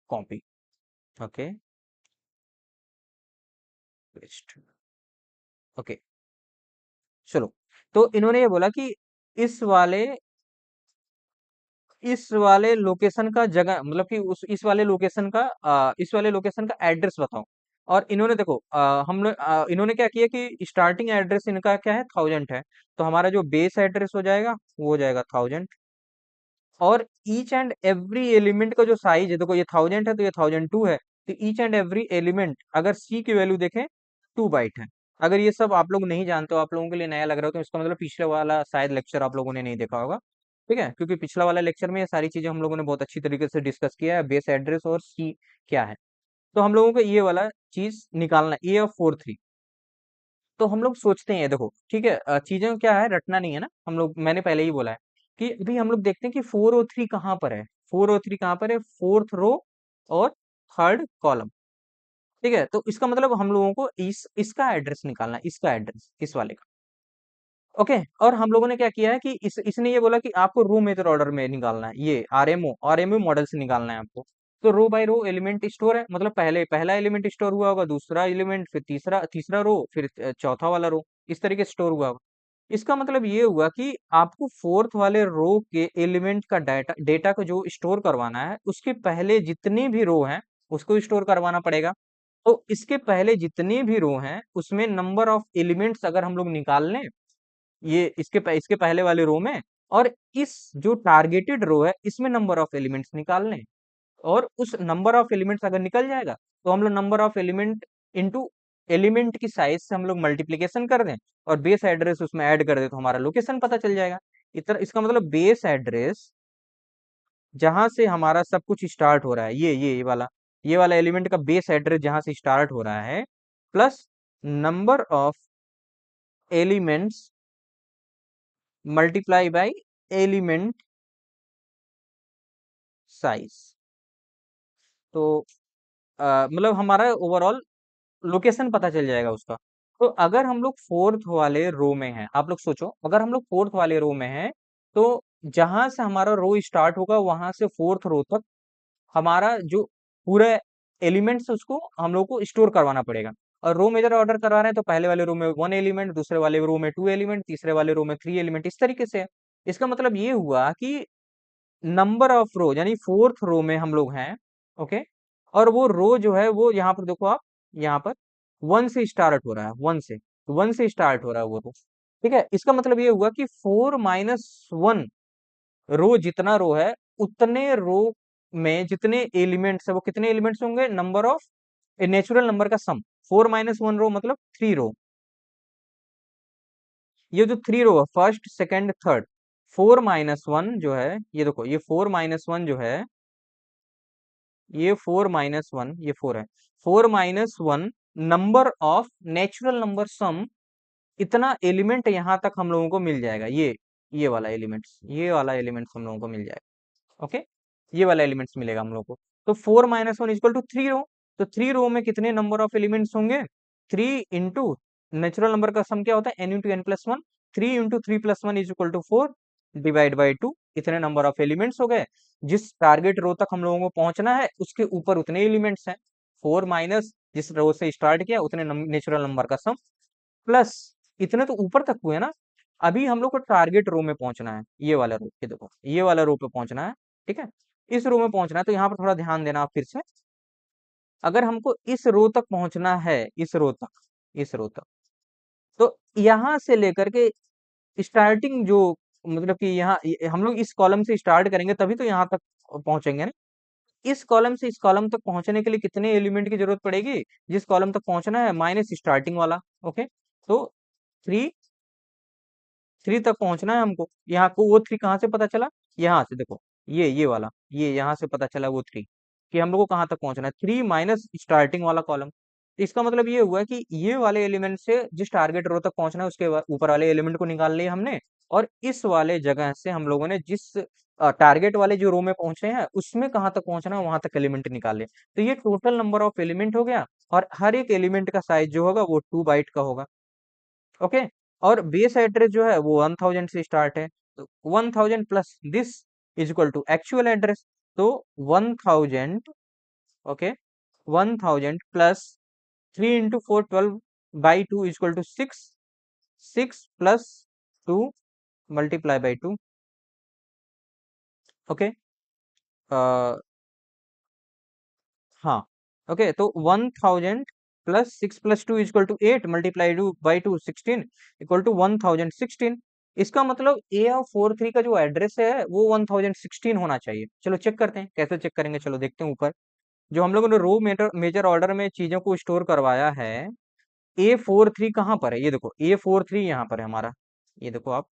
कॉपी, ओके, पेस्ट, ओके, चलो। तो इन्होंने ये बोला कि इस वाले इस वाले लोकेशन का जगह, मतलब कि उस इस वाले लोकेशन का एड्रेस बताओ। और इन्होंने देखो इन्होंने क्या किया कि स्टार्टिंग एड्रेस इनका क्या है, 1000 है। तो हमारा जो बेस एड्रेस हो जाएगा वो हो जाएगा 1000। और ईच एंड एवरी एलिमेंट का जो साइज है, देखो ये 1000 है तो ये 1002 है। तो ईच एंड एवरी एलिमेंट अगर सी की वैल्यू देखें 2 बाइट है। अगर ये सब आप लोग नहीं जानते हो, आप लोगों के लिए नया लग रहा हो, तो इसका मतलब पिछले वाला शायद लेक्चर आप लोगों ने नहीं देखा होगा। ठीक है, क्योंकि पिछला वाला लेक्चर में ये सारी चीजें हम लोगों ने बहुत अच्छी तरीके से डिस्कस किया है, बेस एड्रेस और सी क्या है। तो हम लोगों को ये वाला चीज निकालना है, ए ऑफ 4 3। तो हम लोग सोचते हैं, देखो ठीक है, चीजें क्या है, रटना नहीं है ना हम लोग, मैंने पहले ही बोला है कि अभी हम लोग देखते हैं कि 403 कहाँ पर है। 403 कहाँ पर है, फोर्थ रो और थर्ड कॉलम। ठीक है, तो इसका मतलब हम लोगों को इसका एड्रेस निकालना है, इसका एड्रेस इस वाले का। ओके, और हम लोगों ने क्या किया है कि इसने ये बोला कि आपको रो मेजर ऑर्डर में निकालना है, ये आरएमओ मॉडल से निकालना है आपको। तो रो बाय रो एलिमेंट स्टोर है, मतलब पहले पहला एलिमेंट स्टोर हुआ होगा, दूसरा एलिमेंट, फिर तीसरा तीसरा रो, फिर चौथा वाला रो, इस तरीके से स्टोर हुआ होगा। इसका मतलब ये हुआ कि आपको फोर्थ वाले रो के एलिमेंट का डाटा डेटा को जो स्टोर करवाना है, उसके पहले जितनी भी रो हैं उसको स्टोर करवाना पड़ेगा। तो इसके पहले जितनी भी रो हैं उसमें नंबर ऑफ एलिमेंट्स अगर हम लोग निकाल लें, ये इसके पहले वाले रो में, और इस जो टारगेटेड रो है इसमें नंबर ऑफ एलिमेंट्स निकाल लें, और उस नंबर ऑफ एलिमेंट्स अगर निकल जाएगा तो हम लोग number of element into element की साइज से हम लोग मल्टीप्लीकेशन कर दें और बेस एड्रेस उसमें ऐड कर दे, तो हमारा लोकेशन पता चल जाएगा। इतना इसका मतलब बेस एड्रेस जहां से हमारा सब कुछ स्टार्ट हो रहा है, ये वाला एलिमेंट का बेस एड्रेस जहां से स्टार्ट हो रहा है, plus number of elements multiply by element size. तो मतलब हमारा ओवरऑल लोकेशन पता चल जाएगा उसका। तो अगर हम लोग फोर्थ वाले रो में हैं, आप लोग सोचो अगर हम लोग फोर्थ वाले रो में हैं, तो जहां से हमारा रो स्टार्ट होगा वहां से फोर्थ रो तक हमारा जो पूरे एलिमेंट्स उसको हम लोग को स्टोर करवाना पड़ेगा। और रो मेजर ऑर्डर करवा रहे हैं तो पहले वाले रो में 1 एलिमेंट, दूसरे वाले रो में 2 एलिमेंट, तीसरे वाले रो में 3 एलिमेंट, इस तरीके से है। इसका मतलब ये हुआ कि नंबर ऑफ रो यानी फोर्थ रो में हम लोग हैं। ओके, और वो रो जो है वो यहाँ पर देखो आप, यहाँ पर 1 से स्टार्ट हो रहा है, 1 से स्टार्ट हो रहा है वो रो। ठीक है, इसका मतलब ये हुआ कि 4 - 1 रो, जितना रो है उतने रो में जितने एलिमेंट्स है वो कितने एलिमेंट्स होंगे, number of a natural number का सम। 4 - 1 रो मतलब 3 रो। ये जो 3 रो है, फर्स्ट सेकंड थर्ड, 4 - 1 जो है, ये देखो ये 4 - 1 जो है, ये 4 है। 4 - 1 नंबर ऑफ नेचुरल नंबर सम, इतना एलिमेंट यहां तक हम लोगों को मिल जाएगा। ये वाला एलिमेंट्स हम लोगों को मिल जाएगा। ओके, ये वाला एलिमेंट्स मिलेगा हम लोग को। तो 4 - 1 = 3 रो। तो 3 रो में कितने नंबर ऑफ एलिमेंट्स होंगे, 3 इंटू नेचुरल नंबर का सम क्या होता है, n × n+1। 3 × 3 + 1 = 4, डिवाइड बाई 2, इतने नंबर ऑफ एलिमेंट्स हो गए। जिस टारगेट रो तक हम लोगों को पहुंचना है उसके ऊपर उतने एलिमेंट्स हैं। 4 माइनस जिस रो से स्टार्ट किया उतने नेचुरल नंबर का सम, प्लस इतने तो ऊपर तक हुए ना। अभी हम लोग को टारगेट रो में पहुंचना है, ये वाला रो, ये देखो ये वाला रो पे पहुंचना है। ठीक है, इस रो में पहुंचना है, तो यहाँ पर थोड़ा ध्यान देना आप फिर से। अगर हमको इस रो तक पहुंचना है, इस रो तक तो यहाँ से लेकर के स्टार्टिंग जो, मतलब कि यहाँ हम लोग इस कॉलम से स्टार्ट करेंगे तभी तो यहाँ तक पहुंचेंगे ना। इस कॉलम से इस कॉलम तक पहुंचने के लिए कितने एलिमेंट की जरूरत पड़ेगी, जिस कॉलम तक पहुंचना है माइनस स्टार्टिंग वाला। ओके, तो 3 तक पहुंचना है हमको। यहाँ को वो 3 कहाँ से पता चला, यहाँ से देखो, ये वाला, ये यहाँ से पता चला वो 3, कि हम लोग को कहाँ तक पहुंचना है, 3 माइनस स्टार्टिंग वाला कॉलम। इसका मतलब ये हुआ कि ये वाले एलिमेंट से जिस टारगेट रो तक पहुंचना है उसके ऊपर वाले एलिमेंट को निकाल लिया हमने, और इस वाले जगह से हम लोगों ने जिस टारगेट वाले जो रो में पहुंचे हैं उसमें कहाँ तक पहुंचना है वहां तक एलिमेंट निकाल लिया। तो ये टोटल नंबर ऑफ एलिमेंट हो गया, और हर एक एलिमेंट का साइज जो होगा वो 2 बाइट का होगा। ओके, और बेस एड्रेस जो है वो 1000 से स्टार्ट है, तो 1000 plus this is equal to actual address. तो 1000, okay, 1000 plus 3 × 4 12 by 2 is equal to 6, 6 + 2 multiply by 2। Okay, हाँ, ओके, तो 1000 plus 6 + 2 equal to 8 multiply two by two 16 equal to 1016। इसका मतलब A43 का जो एड्रेस है वो 1016 होना चाहिए। चलो चेक करते हैं, कैसे चेक करेंगे, चलो देखते हैं ऊपर। जो हम लोगों ने रो मेजर ऑर्डर में चीजों को स्टोर करवाया है, A43 कहाँ पर है, ये देखो A43 यहाँ पर है हमारा, ये देखो आप,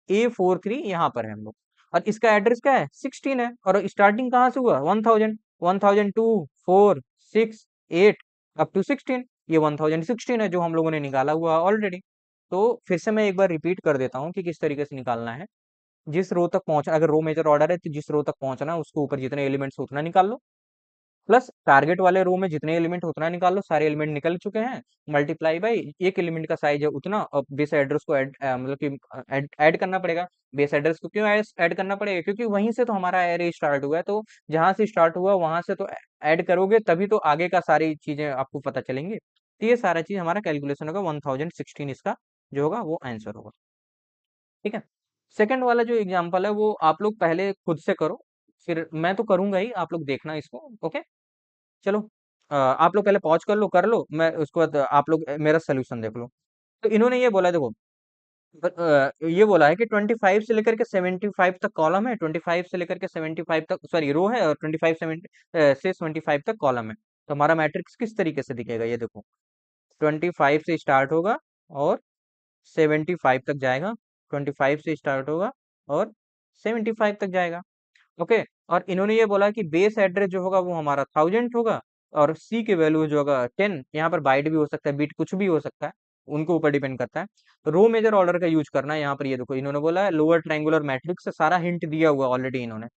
A43 यहाँ पर है हम लोग। और इसका एड्रेस क्या है, 16 है, और स्टार्टिंग कहाँ से हुआ, 1000, 1002, 4, 6, 8 अप टू 16, ये 1016 है जो हम लोगों ने निकाला हुआ ऑलरेडी। तो फिर से मैं एक बार रिपीट कर देता हूँ कि किस तरीके से निकालना है। जिस रो तक पहुंचना, अगर रो मेजर ऑर्डर है तो जिस रो तक पहुंचना है उसको ऊपर जितने एलिमेंट्स उतना निकाल लो, प्लस टारगेट वाले रो में जितने एलिमेंट उतना निकाल लो, सारे एलिमेंट निकल चुके हैं, मल्टीप्लाई बाई एक एलिमेंट का साइज है उतना, और बेस एड्रेस को मतलब कि ऐड करना पड़ेगा। बेस एड्रेस को क्यों ऐड करना पड़ेगा, क्योंकि वहीं से तो हमारा एरे स्टार्ट हुआ है, तो जहां से स्टार्ट हुआ वहां से तो ऐड करोगे तभी तो आगे का सारी चीजें आपको पता चलेंगे। तो ये सारा चीज हमारा कैलकुलेशन होगा, 1016 इसका जो होगा वो आंसर होगा। ठीक है। सेकंड वाला जो एग्जांपल है वो आप लोग पहले खुद से करो, फिर मैं तो करूंगा ही, आप लोग देखना इसको। ओके, चलो आप लोग पहले पॉज कर लो, मैं उसके बाद आप लोग मेरा सोल्यूशन देख लो। तो इन्होंने ये बोला, देखो ये बोला है कि 25 से लेकर के 75 तक कॉलम है, 25 से लेकर के 75 तक, सॉरी रो है, और 25 से 75 तक कॉलम है। तो हमारा मैट्रिक्स किस तरीके से दिखेगा, ये देखो 25 से स्टार्ट होगा और 75 तक जाएगा, 25 से स्टार्ट होगा और 75 तक जाएगा। ओके, और इन्होंने ये बोला कि बेस एड्रेस जो होगा वो हमारा 1000 होगा, और सी की वैल्यू जो होगा 10, यहाँ पर बाइट भी हो सकता है, बीट कुछ भी हो सकता है, उनको ऊपर डिपेंड करता है। रो मेजर ऑर्डर का यूज करना है यहाँ पर, ये देखो इन्होंने बोला है लोअर ट्रायंगुलर मैट्रिक्स से, सारा हिंट दिया हुआ ऑलरेडी इन्होंने।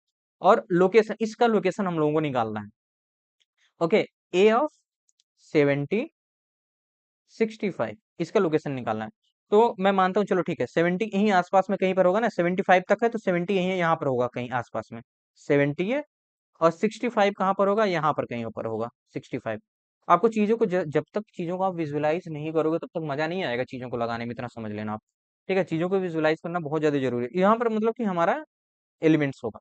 और लोकेशन, इसका लोकेशन हम लोगों को निकालना है। ओके, ए ऑफ 70, 65, इसका लोकेशन निकालना है। तो मैं मानता हूँ, चलो ठीक है, 70 यहीं आसपास में कहीं पर होगा ना, 75 तक है तो 70 यहीं यहाँ पर होगा कहीं आसपास में, 70 है। और 65 कहाँ पर होगा, यहाँ पर कहीं ऊपर होगा 65। आपको चीजों को जब तक चीजों को आप विजुलाइज नहीं करोगे तब तक मजा नहीं आएगा चीजों को लगाने में, इतना समझ लेना आप। ठीक है, चीजों को विजुलाइज करना बहुत ज्यादा जरूरी है यहाँ पर, मतलब कि हमारा एलिमेंट्स होगा।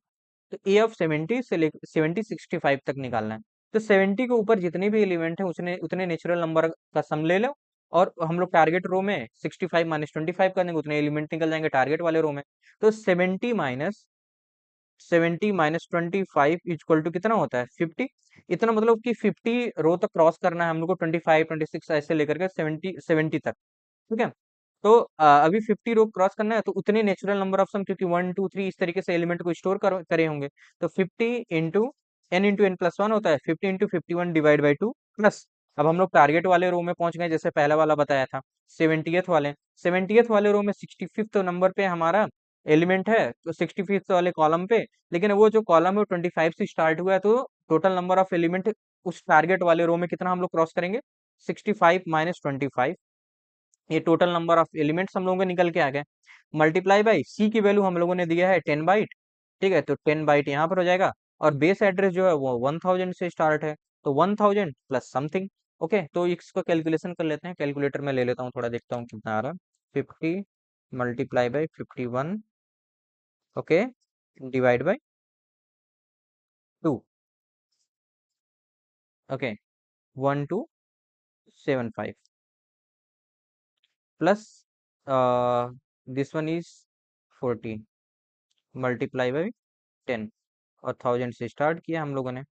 तो ए ऑफ 70 से लेकर 70 65 तक निकालना है। तो 70 के ऊपर जितने भी एलिमेंट है उसने उतने नेचुरल नंबर का सम ले लो, और हम लोग टारगेट रो में 65 माइनस 25 कर देंगे, उतने एलिमेंट निकल जाएंगे टारगेट वाले रो में। तो 70 माइनस 25 इक्वल टू कितना होता है, 50। इतना मतलब कि 50 रो तक क्रॉस करना है हम लोग को, 25 26 ऐसे लेकर के 70 तक। ठीक है। तो अभी 50 रो क्रॉस करना है, तो उतने नेचुरल नंबर ऑफ सम, क्योंकि 1 2 3 इस तरीके से एलिमेंट को स्टोर करे होंगे, तो 50 इंटू n प्लस वन होता है, 50 into 51 divide by two plus. अब हम लोग टारगेट वाले रो में पहुंच गए, जैसे पहला वाला बताया था, 70th वाले रो में 65th नंबर पे हमारा एलिमेंट है, तो 65th वाले कॉलम पे। लेकिन वो जो कॉलम है वो 25 से स्टार्ट हुआ है, तो टोटल नंबर ऑफ एलिमेंट उस टारगेट वाले रो में कितना हम लोग क्रॉस करेंगे, 65 माइनस 25। ये टोटल नंबर ऑफ एलिमेंट्स हम लोगों के निकल के आ गए। मल्टीप्लाई बाई सी की वैल्यू हम लोगों ने दिया है 10 बाइट। ठीक है, तो 10 बाइट यहाँ पर हो जाएगा, और बेस एड्रेस जो है वो 1000 से स्टार्ट है, तो 1000 प्लस समथिंग। ओके, तो इसको कैलकुलेशन कर लेते हैं, कैलकुलेटर में ले लेता हूँ, थोड़ा देखता हूँ कितना आ रहा है। 50 multiply by 51, okay, divide by 2, okay, 1275 plus this one is 40 multiply by 10, और 1000 से स्टार्ट किया हम लोगों ने,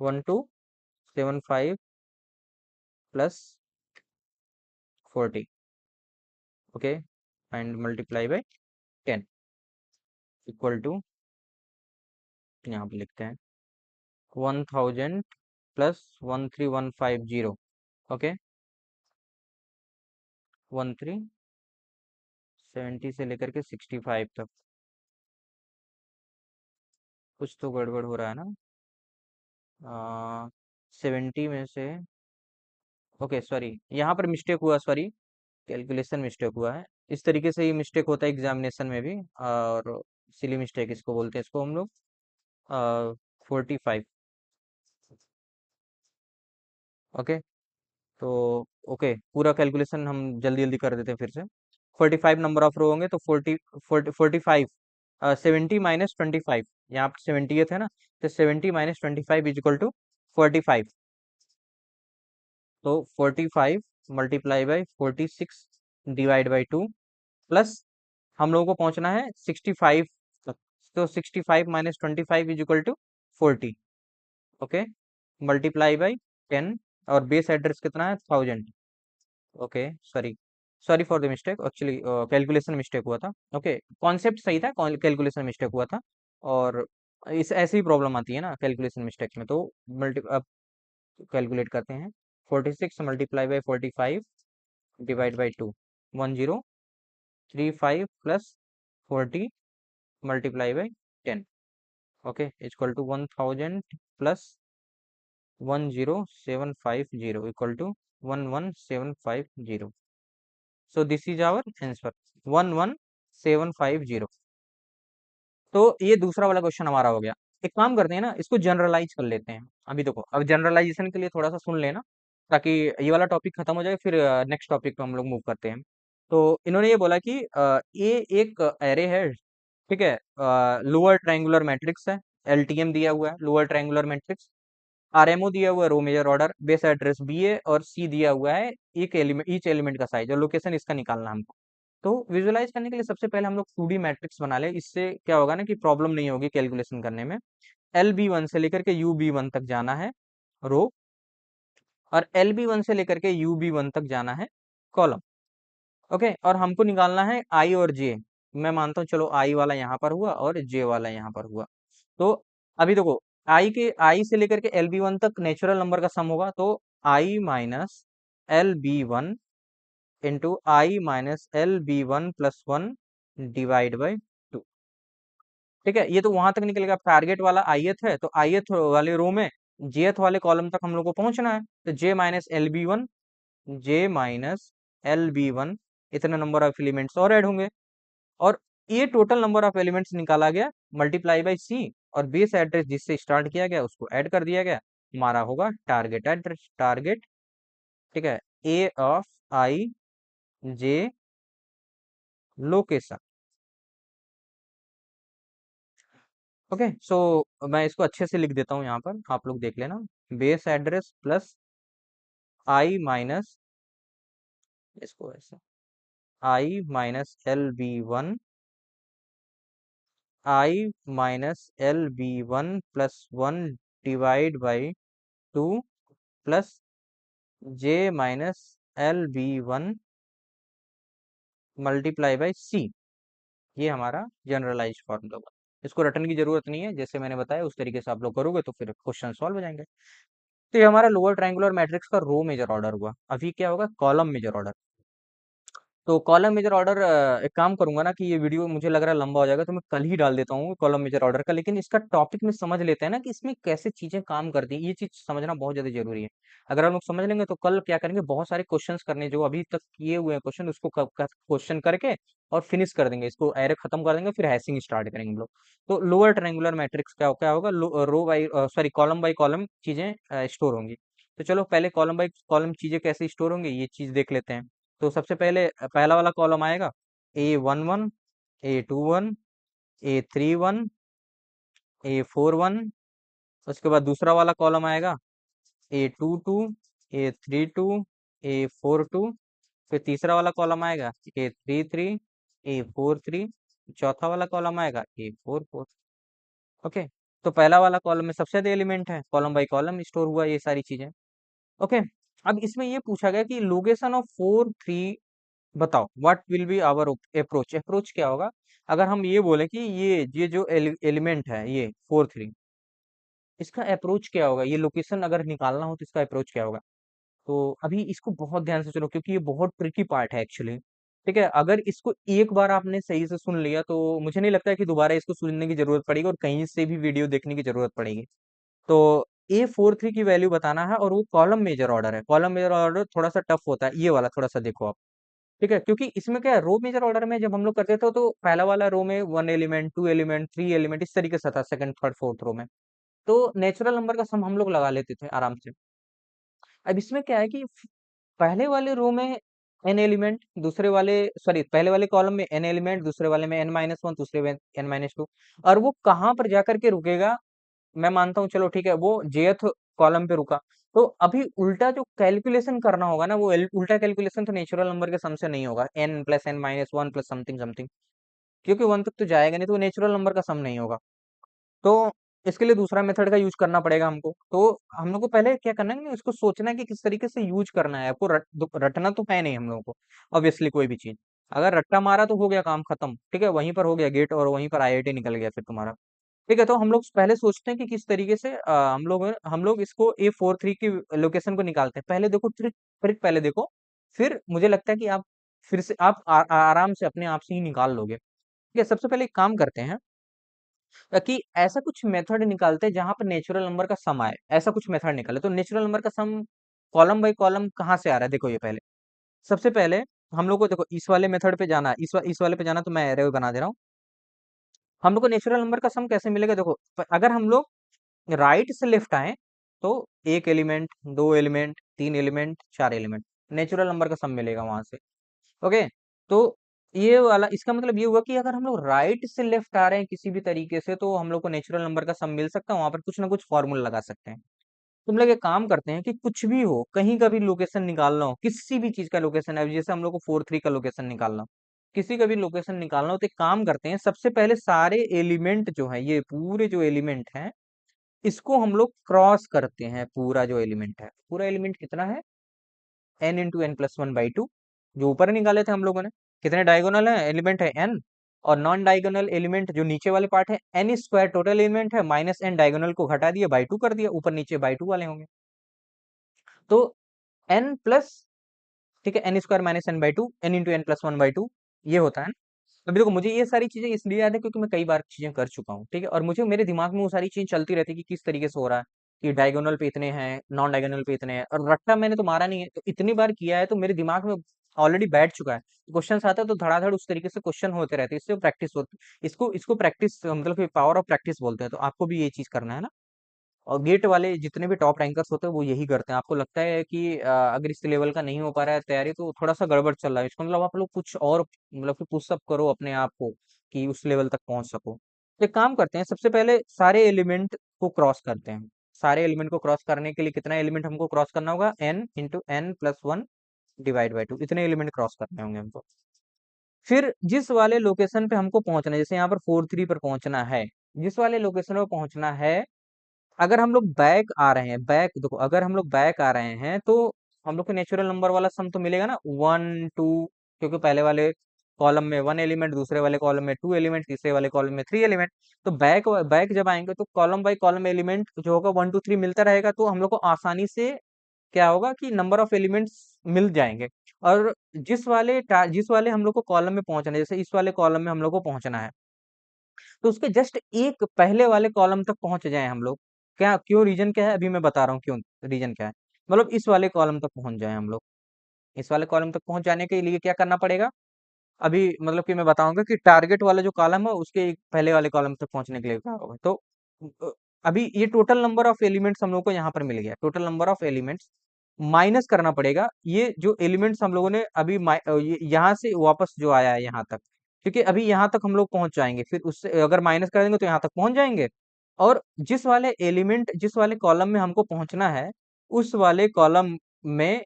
1275 plus 40, okay, and multiply by 10 equal to, यहाँ पे लिखते हैं 1000 प्लस 13150, ओके, 1370 से लेकर के 65 तक। कुछ तो गड़बड़ हो रहा है ना, 70 में से, ओके सॉरी, यहाँ पर मिस्टेक हुआ, सॉरी, कैलकुलेशन मिस्टेक हुआ है। इस तरीके से ही मिस्टेक होता है एग्जामिनेशन में भी, और सिली मिस्टेक इसको बोलते हैं, इसको हम लोग 45। ओके, तो ओके, पूरा कैलकुलेशन हम जल्दी जल्दी कर देते हैं फिर से। 45 नंबर ऑफ रो होंगे, तो 45, 70 माइनस 25, यहाँ पर 70th है ना, तो 70 माइनस 25 इज इक्वल टू 45। तो 45 multiply by 46 divide by 2 plus हम लोगों को पहुंचना है 65 तक। तो 65 minus 25 is equal to 40। Okay, multiply by 10 और बेस एड्रेस कितना है 1000। Okay, sorry, sorry for the mistake, actually calculation mistake हुआ था। ओके, कॉन्सेप्ट सही था, कैलकुलेशन मिस्टेक हुआ था। और इस ऐसी ही प्रॉब्लम आती है ना कैलकुलेशन मिस्टेक में, तो मल्टी अब कैलकुलेट करते हैं। 46 multiply by 45 divide by 2, 1035 plus 40 multiply by 10। Okay, equal to 1000 plus 10750 equal to 11750। So this is our answer, 11750। तो ये दूसरा वाला क्वेश्चन हमारा हो गया। एक काम करते हैं ना, इसको जनरलाइज कर लेते हैं। अभी देखो, अब जनरलाइजेशन के लिए थोड़ा सा सुन लेना, ताकि ये वाला टॉपिक खत्म हो जाए, फिर नेक्स्ट टॉपिक पे हम लोग मूव करते हैं। तो इन्होंने ये बोला कि ये एक एरे है, ठीक है, लोअर ट्रायंगुलर मैट्रिक्स है, एलटीएम दिया हुआ है लोअर ट्रायंगुलर मैट्रिक्स, आरएमओ दिया हुआ है row major order, base address B A और सी दिया हुआ है एक एलिमेंट, ईच एलिमेंट का साइज और लोकेशन इसका निकालना है हमको। तो विजुअलाइज करने के लिए सबसे पहले हम लोग 2D मैट्रिक्स बना ले, इससे क्या होगा ना कि प्रॉब्लम नहीं होगी कैलकुलेशन करने में। एल बी वन से लेकर के यू बी वन तक जाना है रो, और एल बी वन से लेकर के यू बी वन तक जाना है कॉलम। ओके, और हमको निकालना है आई और जे। मैं मानता हूँ चलो आई वाला यहाँ पर हुआ और जे वाला यहाँ पर हुआ। तो अभी देखो, आई से लेकर के एल बी वन तक नेचुरल नंबर का सम होगा, तो I minus L B one into I minus L B one plus one divide by 2। ठीक है, ये तो वहां तक निकलेगा। टारगेट वाला आईएथ है, तो आईएथ वाले रो में जेथ वाले कॉलम तक हम लोग को पहुंचना है, तो जे माइनस एल बी वन, जे माइनस एल बी वन, इतने नंबर ऑफ एलिमेंट्स और ऐड होंगे। और ये टोटल नंबर ऑफ एलिमेंट्स निकाला गया, मल्टीप्लाई बाई सी, और बेस एड्रेस जिससे स्टार्ट किया गया उसको ऐड कर दिया गया, हमारा होगा टारगेट एड्रेस, टारगेट। ठीक है, A of I J location. Okay, so मैं इसको अच्छे से लिख देता हूँ यहाँ पर, आप लोग देख लेना। Base address plus I minus, इसको ऐसे, I minus L B one, I minus L B one plus one divide by 2 plus J minus L B one multiply by C. ये हमारा जनरलाइज फॉर्मूला होगा। इसको रटने की जरूरत नहीं है, जैसे मैंने बताया उस तरीके से आप लोग करोगे तो फिर क्वेश्चन सॉल्व हो जाएंगे। तो ये हमारा लोअर ट्रायंगुलर मैट्रिक्स का रो मेजर ऑर्डर हुआ। अभी क्या होगा, कॉलम मेजर ऑर्डर। तो कॉलम मेजर ऑर्डर, एक काम करूंगा ना कि ये वीडियो मुझे लग रहा है लंबा हो जाएगा, तो मैं कल ही डाल देता हूँ कॉलम मेजर ऑर्डर का। लेकिन इसका टॉपिक में समझ लेते हैं ना कि इसमें कैसे चीजें काम करती हैं, ये चीज समझना बहुत ज्यादा जरूरी है। अगर हम लोग समझ लेंगे तो कल क्या करेंगे, बहुत सारे क्वेश्चंस करने जो अभी तक किए हुए हैं क्वेश्चन, उसको क्वेश्चन करके और फिनिश कर देंगे, इसको एरे खत्म कर देंगे, फिर हैशिंग स्टार्ट करेंगे हम लोग। तो लोअर ट्रायंगुलर मैट्रिक्स क्या क्या होगा, row by sorry column by column चीजें स्टोर होंगी। तो चलो पहले कॉलम बाई कॉलम चीजें कैसे स्टोर होंगी ये चीज देख लेते हैं। तो सबसे पहले पहला वाला कॉलम आएगा A11, A21, A31, A41। उसके बाद दूसरा वाला कॉलम आएगा A22, A32, A42। फिर तीसरा वाला कॉलम आएगा A33, A43। चौथा वाला कॉलम आएगा A44। ओके, तो पहला वाला कॉलम में सबसे ज्यादा एलिमेंट है, कॉलम बाई कॉलम स्टोर हुआ ये सारी चीजें। ओके, अब इसमें ये पूछा गया कि लोकेशन ऑफ 4 3, बताओ what will be our approach. Approach क्या होगा, अगर हम ये बोले कि ये जो एलिमेंट है ये 4 3, इसका अप्रोच क्या होगा, ये लोकेशन अगर निकालना हो तो इसका अप्रोच क्या होगा। तो अभी इसको बहुत ध्यान से सुनो, क्योंकि ये बहुत ट्रिकी पार्ट है एक्चुअली। ठीक है, अगर इसको एक बार आपने सही से सुन लिया तो मुझे नहीं लगता है कि दोबारा इसको सुनने की जरूरत पड़ेगी और कहीं से भी वीडियो देखने की जरूरत पड़ेगी। तो A43 की वैल्यू बताना है, और वो कॉलम मेजर ऑर्डर है। कॉलम मेजर ऑर्डर थोड़ा सा टफ होता है, ये वाला थोड़ा सा देखो आप। ठीक है, क्योंकि इसमें क्या है, रो मेजर ऑर्डर में जब हम लोग करते थे तो पहला वाला रो में 1 एलिमेंट, 2 एलिमेंट, 3 एलिमेंट इस तरीके से था, सेकंड थर्ड फोर्थ रो में। तो नेचुरल नंबर का सम हम लोग लगा लेते थे आराम से। अब इसमें क्या है कि पहले वाले रो में n एलिमेंट, दूसरे वाले, सॉरी पहले वाले कॉलम में n एलिमेंट, दूसरे वाले में n-1, दूसरे में n-2। और वो कहाँ पर जाकर के रुकेगा, मैं मानता हूँ चलो ठीक है, वो jth कॉलम पे रुका। तो अभी उल्टा जो कैलकुलेशन करना होगा ना, वो उल्टा कैलकुलेशन तो नेचुरल नंबर के सम से नहीं होगा, n plus N minus one plus something something, क्योंकि वन तक तो जाएगा नहीं, तो नेचुरल नंबर का सम नहीं होगा। तो इसके लिए दूसरा मेथड का यूज करना पड़ेगा हमको। तो हम लोग को पहले क्या करना है, इसको सोचना है कि किस तरीके से यूज करना है। आपको रटना तो है नहीं हम लोगों को, ऑब्वियसली कोई भी चीज। अगर रट्टा मारा तो हो गया काम खत्म, ठीक है, वहीं पर हो गया गेट और वहीं पर आईआईटी निकल गया फिर तुम्हारा। ठीक है, तो हम लोग पहले सोचते हैं कि किस तरीके से हम लोग इसको A43 की लोकेशन को निकालते हैं। पहले देखो ट्रिक, ट्रिक पहले देखो, फिर मुझे लगता है कि आप फिर से आप आराम से अपने आप से ही निकाल लोगे। ठीक है, सबसे पहले एक काम करते हैं कि ऐसा कुछ मेथड निकालते हैं जहां पर नेचुरल नंबर का सम आए, ऐसा कुछ मेथड निकाले। तो नेचुरल नंबर का सम कॉलम बाई कॉलम कहाँ से आ रहा है, देखो ये पहले, सबसे पहले हम लोग को देखो इस वाले मेथड पे जाना है, इस वाले पे जाना, तो मैं एरे बना दे रहा हूँ। हम लोग को नेचुरल नंबर का सम कैसे मिलेगा, देखो अगर हम लोग राइट से लेफ्ट आए तो एक एलिमेंट, दो एलिमेंट, तीन एलिमेंट, चार एलिमेंट, नेचुरल नंबर का सम मिलेगा वहां से। ओके, तो ये वाला इसका मतलब ये हुआ कि अगर हम लोग राइट से लेफ्ट आ रहे हैं किसी भी तरीके से, तो हम लोग को नेचुरल नंबर का सम मिल सकता है, वहां पर कुछ ना कुछ फॉर्मूला लगा सकते हैं। तुम लोग एक काम करते हैं कि कुछ भी हो, कहीं का भी लोकेशन निकालना हो, किसी भी चीज का लोकेशन है, जैसे हम लोग को 4 3 का लोकेशन निकालना हो, किसी का भी लोकेशन निकालना हो, तो एक काम करते हैं, सबसे पहले सारे एलिमेंट जो है, ये पूरे जो एलिमेंट हैं, इसको हम लोग क्रॉस करते हैं। पूरा जो एलिमेंट है, पूरा एलिमेंट कितना है, n × n+1/2, जो ऊपर निकाले थे हम लोगों ने। कितने डायगोनल है, एलिमेंट है n, और नॉन डायगोनल एलिमेंट जो नीचे वाले पार्ट है n² टोटल एलिमेंट है, माइनस n डायगोनल को घटा दिया, बाई टू कर दिया, ऊपर नीचे बाई टू वाले होंगे। तो n प्लस, ठीक है, n² - n/2, n × n+1/2, ये होता है ना। अभी देखो मुझे ये सारी चीजें इसलिए याद है क्योंकि मैं कई बार चीजें कर चुका हूँ, ठीक है, और मुझे मेरे दिमाग में वो सारी चीजें चलती रहती है कि किस तरीके से हो रहा है, कि डायगोनल पे इतने हैं, नॉन डायगोनल पे इतने हैं, और रट्टा मैंने तो मारा नहीं है, तो इतनी बार किया है तो मेरे दिमाग में ऑलरेडी बैठ चुका है। क्वेश्चन आता है तो धड़ाधड़ उस तरीके से क्वेश्चन होते रहते हैं, इससे प्रैक्टिस होती, इसको इसको प्रैक्टिस मतलब कि पावर ऑफ प्रैक्टिस बोलते हैं। तो आपको भी ये चीज करना है ना। और गेट वाले जितने भी टॉप रैंकर्स होते हैं वो यही करते हैं। आपको लगता है कि अगर इस लेवल का नहीं हो पा रहा है तैयारी, तो थोड़ा सा गड़बड़ चल रहा है, इसको मतलब आप लोग कुछ और मतलब कि पुशअप करो अपने आप को कि उस लेवल तक पहुंच सको। तो एक काम करते हैं, सबसे पहले सारे एलिमेंट को क्रॉस करते हैं। सारे एलिमेंट को क्रॉस करने के लिए कितना एलिमेंट हमको क्रॉस करना होगा, n × n+1 divide by to, इतने एलिमेंट क्रॉस करने होंगे हमको। फिर जिस वाले लोकेशन पे हमको पहुंचना है, जैसे यहाँ पर 4 3 पर पहुंचना है, जिस वाले लोकेशन पर पहुंचना है, अगर हम लोग बैक आ रहे हैं, बैक देखो, अगर हम लोग बैक आ रहे हैं तो हम लोग को नेचुरल नंबर वाला सम तो मिलेगा ना, 1 2, क्योंकि पहले वाले कॉलम में वन एलिमेंट, दूसरे वाले कॉलम में टू एलिमेंट, तीसरे वाले कॉलम में थ्री एलिमेंट। तो बैक बैक जब आएंगे तो कॉलम बाई कॉलम एलिमेंट जो होगा 1 2 3 मिलता रहेगा, तो हम लोग को आसानी से क्या होगा कि नंबर ऑफ एलिमेंट्स मिल जाएंगे। और जिस वाले हम लोग को कॉलम में पहुंचना है, जैसे इस वाले कॉलम में हम लोग को पहुंचना है, तो उसके जस्ट एक पहले वाले कॉलम तक पहुंच जाए हम लोग। क्या, क्यों, रीजन क्या है, अभी मैं बता रहा हूँ क्यों, रीजन क्या है। मतलब इस वाले कॉलम तक पहुंच जाए हम लोग। इस वाले कॉलम तक पहुंच जाने के लिए क्या करना पड़ेगा, अभी मतलब कि मैं बताऊंगा कि टारगेट वाला जो कॉलम है उसके एक पहले वाले कॉलम तक पहुंचने के लिए क्या होगा। तो अ, अभी ये टोटल नंबर ऑफ एलिमेंट्स हम लोग को यहाँ पर मिल गया, total number of elements minus करना पड़ेगा ये जो एलिमेंट्स हम लोगों ने अभी यहाँ से वापस जो आया है यहाँ तक, क्योंकि अभी यहाँ तक हम लोग पहुंच जाएंगे, फिर उससे अगर माइनस कर देंगे तो यहाँ तक पहुंच जाएंगे। और जिस वाले कॉलम में हमको पहुंचना है, उस वाले कॉलम में,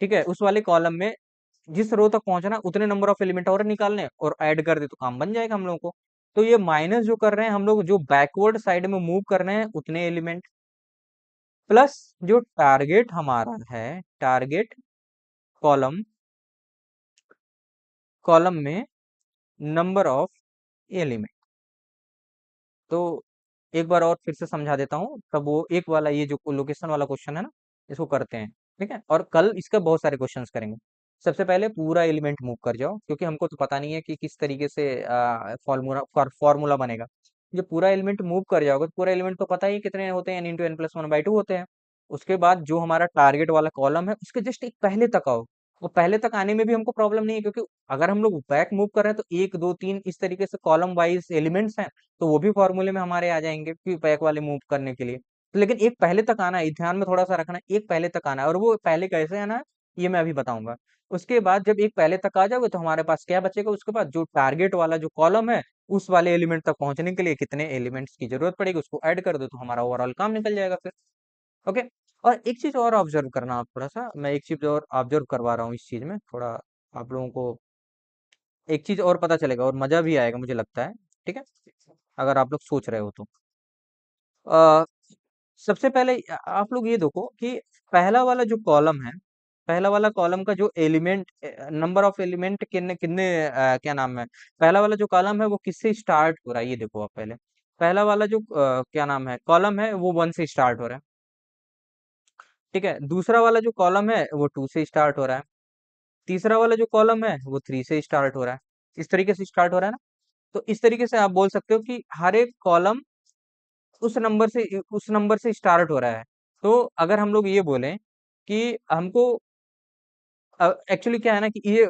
ठीक है, उस वाले कॉलम में जिस रो तक पहुंचना उतने नंबर ऑफ एलिमेंट और निकालने और ऐड कर दे तो काम बन जाएगा हम लोगों को। तो ये माइनस जो कर रहे हैं हम लोग, जो बैकवर्ड साइड में मूव कर रहे हैं उतने एलिमेंट, प्लस जो टारगेट हमारा है, टारगेट कॉलम, कॉलम में नंबर ऑफ एलिमेंट। तो एक बार और फिर से समझा देता हूँ, तब वो एक वाला ये जो लोकेशन वाला क्वेश्चन है ना, इसको करते हैं। ठीक है, और कल इसका बहुत सारे क्वेश्चंस करेंगे। सबसे पहले पूरा एलिमेंट मूव कर जाओ, क्योंकि हमको तो पता नहीं है कि किस तरीके से फॉर्मूला फॉर्मूला बनेगा। जब पूरा एलिमेंट मूव कर जाओगे तो पूरा एलिमेंट तो पता ही है कितने होते हैं, n × n+1/2 होते हैं। उसके बाद जो हमारा टारगेट वाला कॉलम है उसके जस्ट एक पहले तक आओ। वो पहले तक आने में भी हमको प्रॉब्लम नहीं है, क्योंकि अगर हम लोग बैक मूव कर रहे हैं तो एक दो तीन इस तरीके से कॉलम वाइज एलिमेंट्स हैं, तो वो भी फॉर्मूले में हमारे आ जाएंगे कि बैक वाले मूव करने के लिए। तो लेकिन एक पहले तक आना है, ध्यान में थोड़ा सा रखना है, एक पहले तक आना है, और वो पहले कैसे आना है ये मैं अभी बताऊंगा। उसके बाद जब एक पहले तक आ जाओगे तो हमारे पास क्या बचेगा, उसके बाद जो टारगेट वाला जो कॉलम है, उस वाले एलिमेंट तक पहुंचने के लिए कितने एलिमेंट्स की जरूरत पड़ेगी उसको ऐड कर दो, तो हमारा ओवरऑल काम निकल जाएगा फिर। ओके। और एक चीज और ऑब्जर्व करना, आप थोड़ा सा, मैं एक चीज और ऑब्जर्व करवा रहा हूँ इस चीज में थोड़ा, आप लोगों को एक चीज और पता चलेगा और मजा भी आएगा मुझे लगता है। ठीक है, अगर आप लोग सोच रहे हो तो अ, सबसे पहले आप लोग ये देखो कि पहला वाला जो कॉलम है, पहला वाला कॉलम का जो एलिमेंट, नंबर ऑफ एलिमेंट कितने कितने, क्या नाम है, पहला वाला जो कॉलम है वो किससे स्टार्ट हो रहा है, ये देखो आप पहले। पहला वाला जो क्या नाम है कॉलम है वो वन से स्टार्ट हो रहा है। ठीक है, दूसरा वाला जो कॉलम है वो टू से स्टार्ट हो रहा है। तीसरा वाला जो कॉलम है वो थ्री से स्टार्ट हो रहा है। इस तरीके से स्टार्ट हो रहा है ना। तो इस तरीके से आप बोल सकते हो कि हर एक कॉलम उस नंबर से स्टार्ट हो रहा है। तो अगर हम लोग ये बोलें कि हमको, एक्चुअली क्या है ना कि ये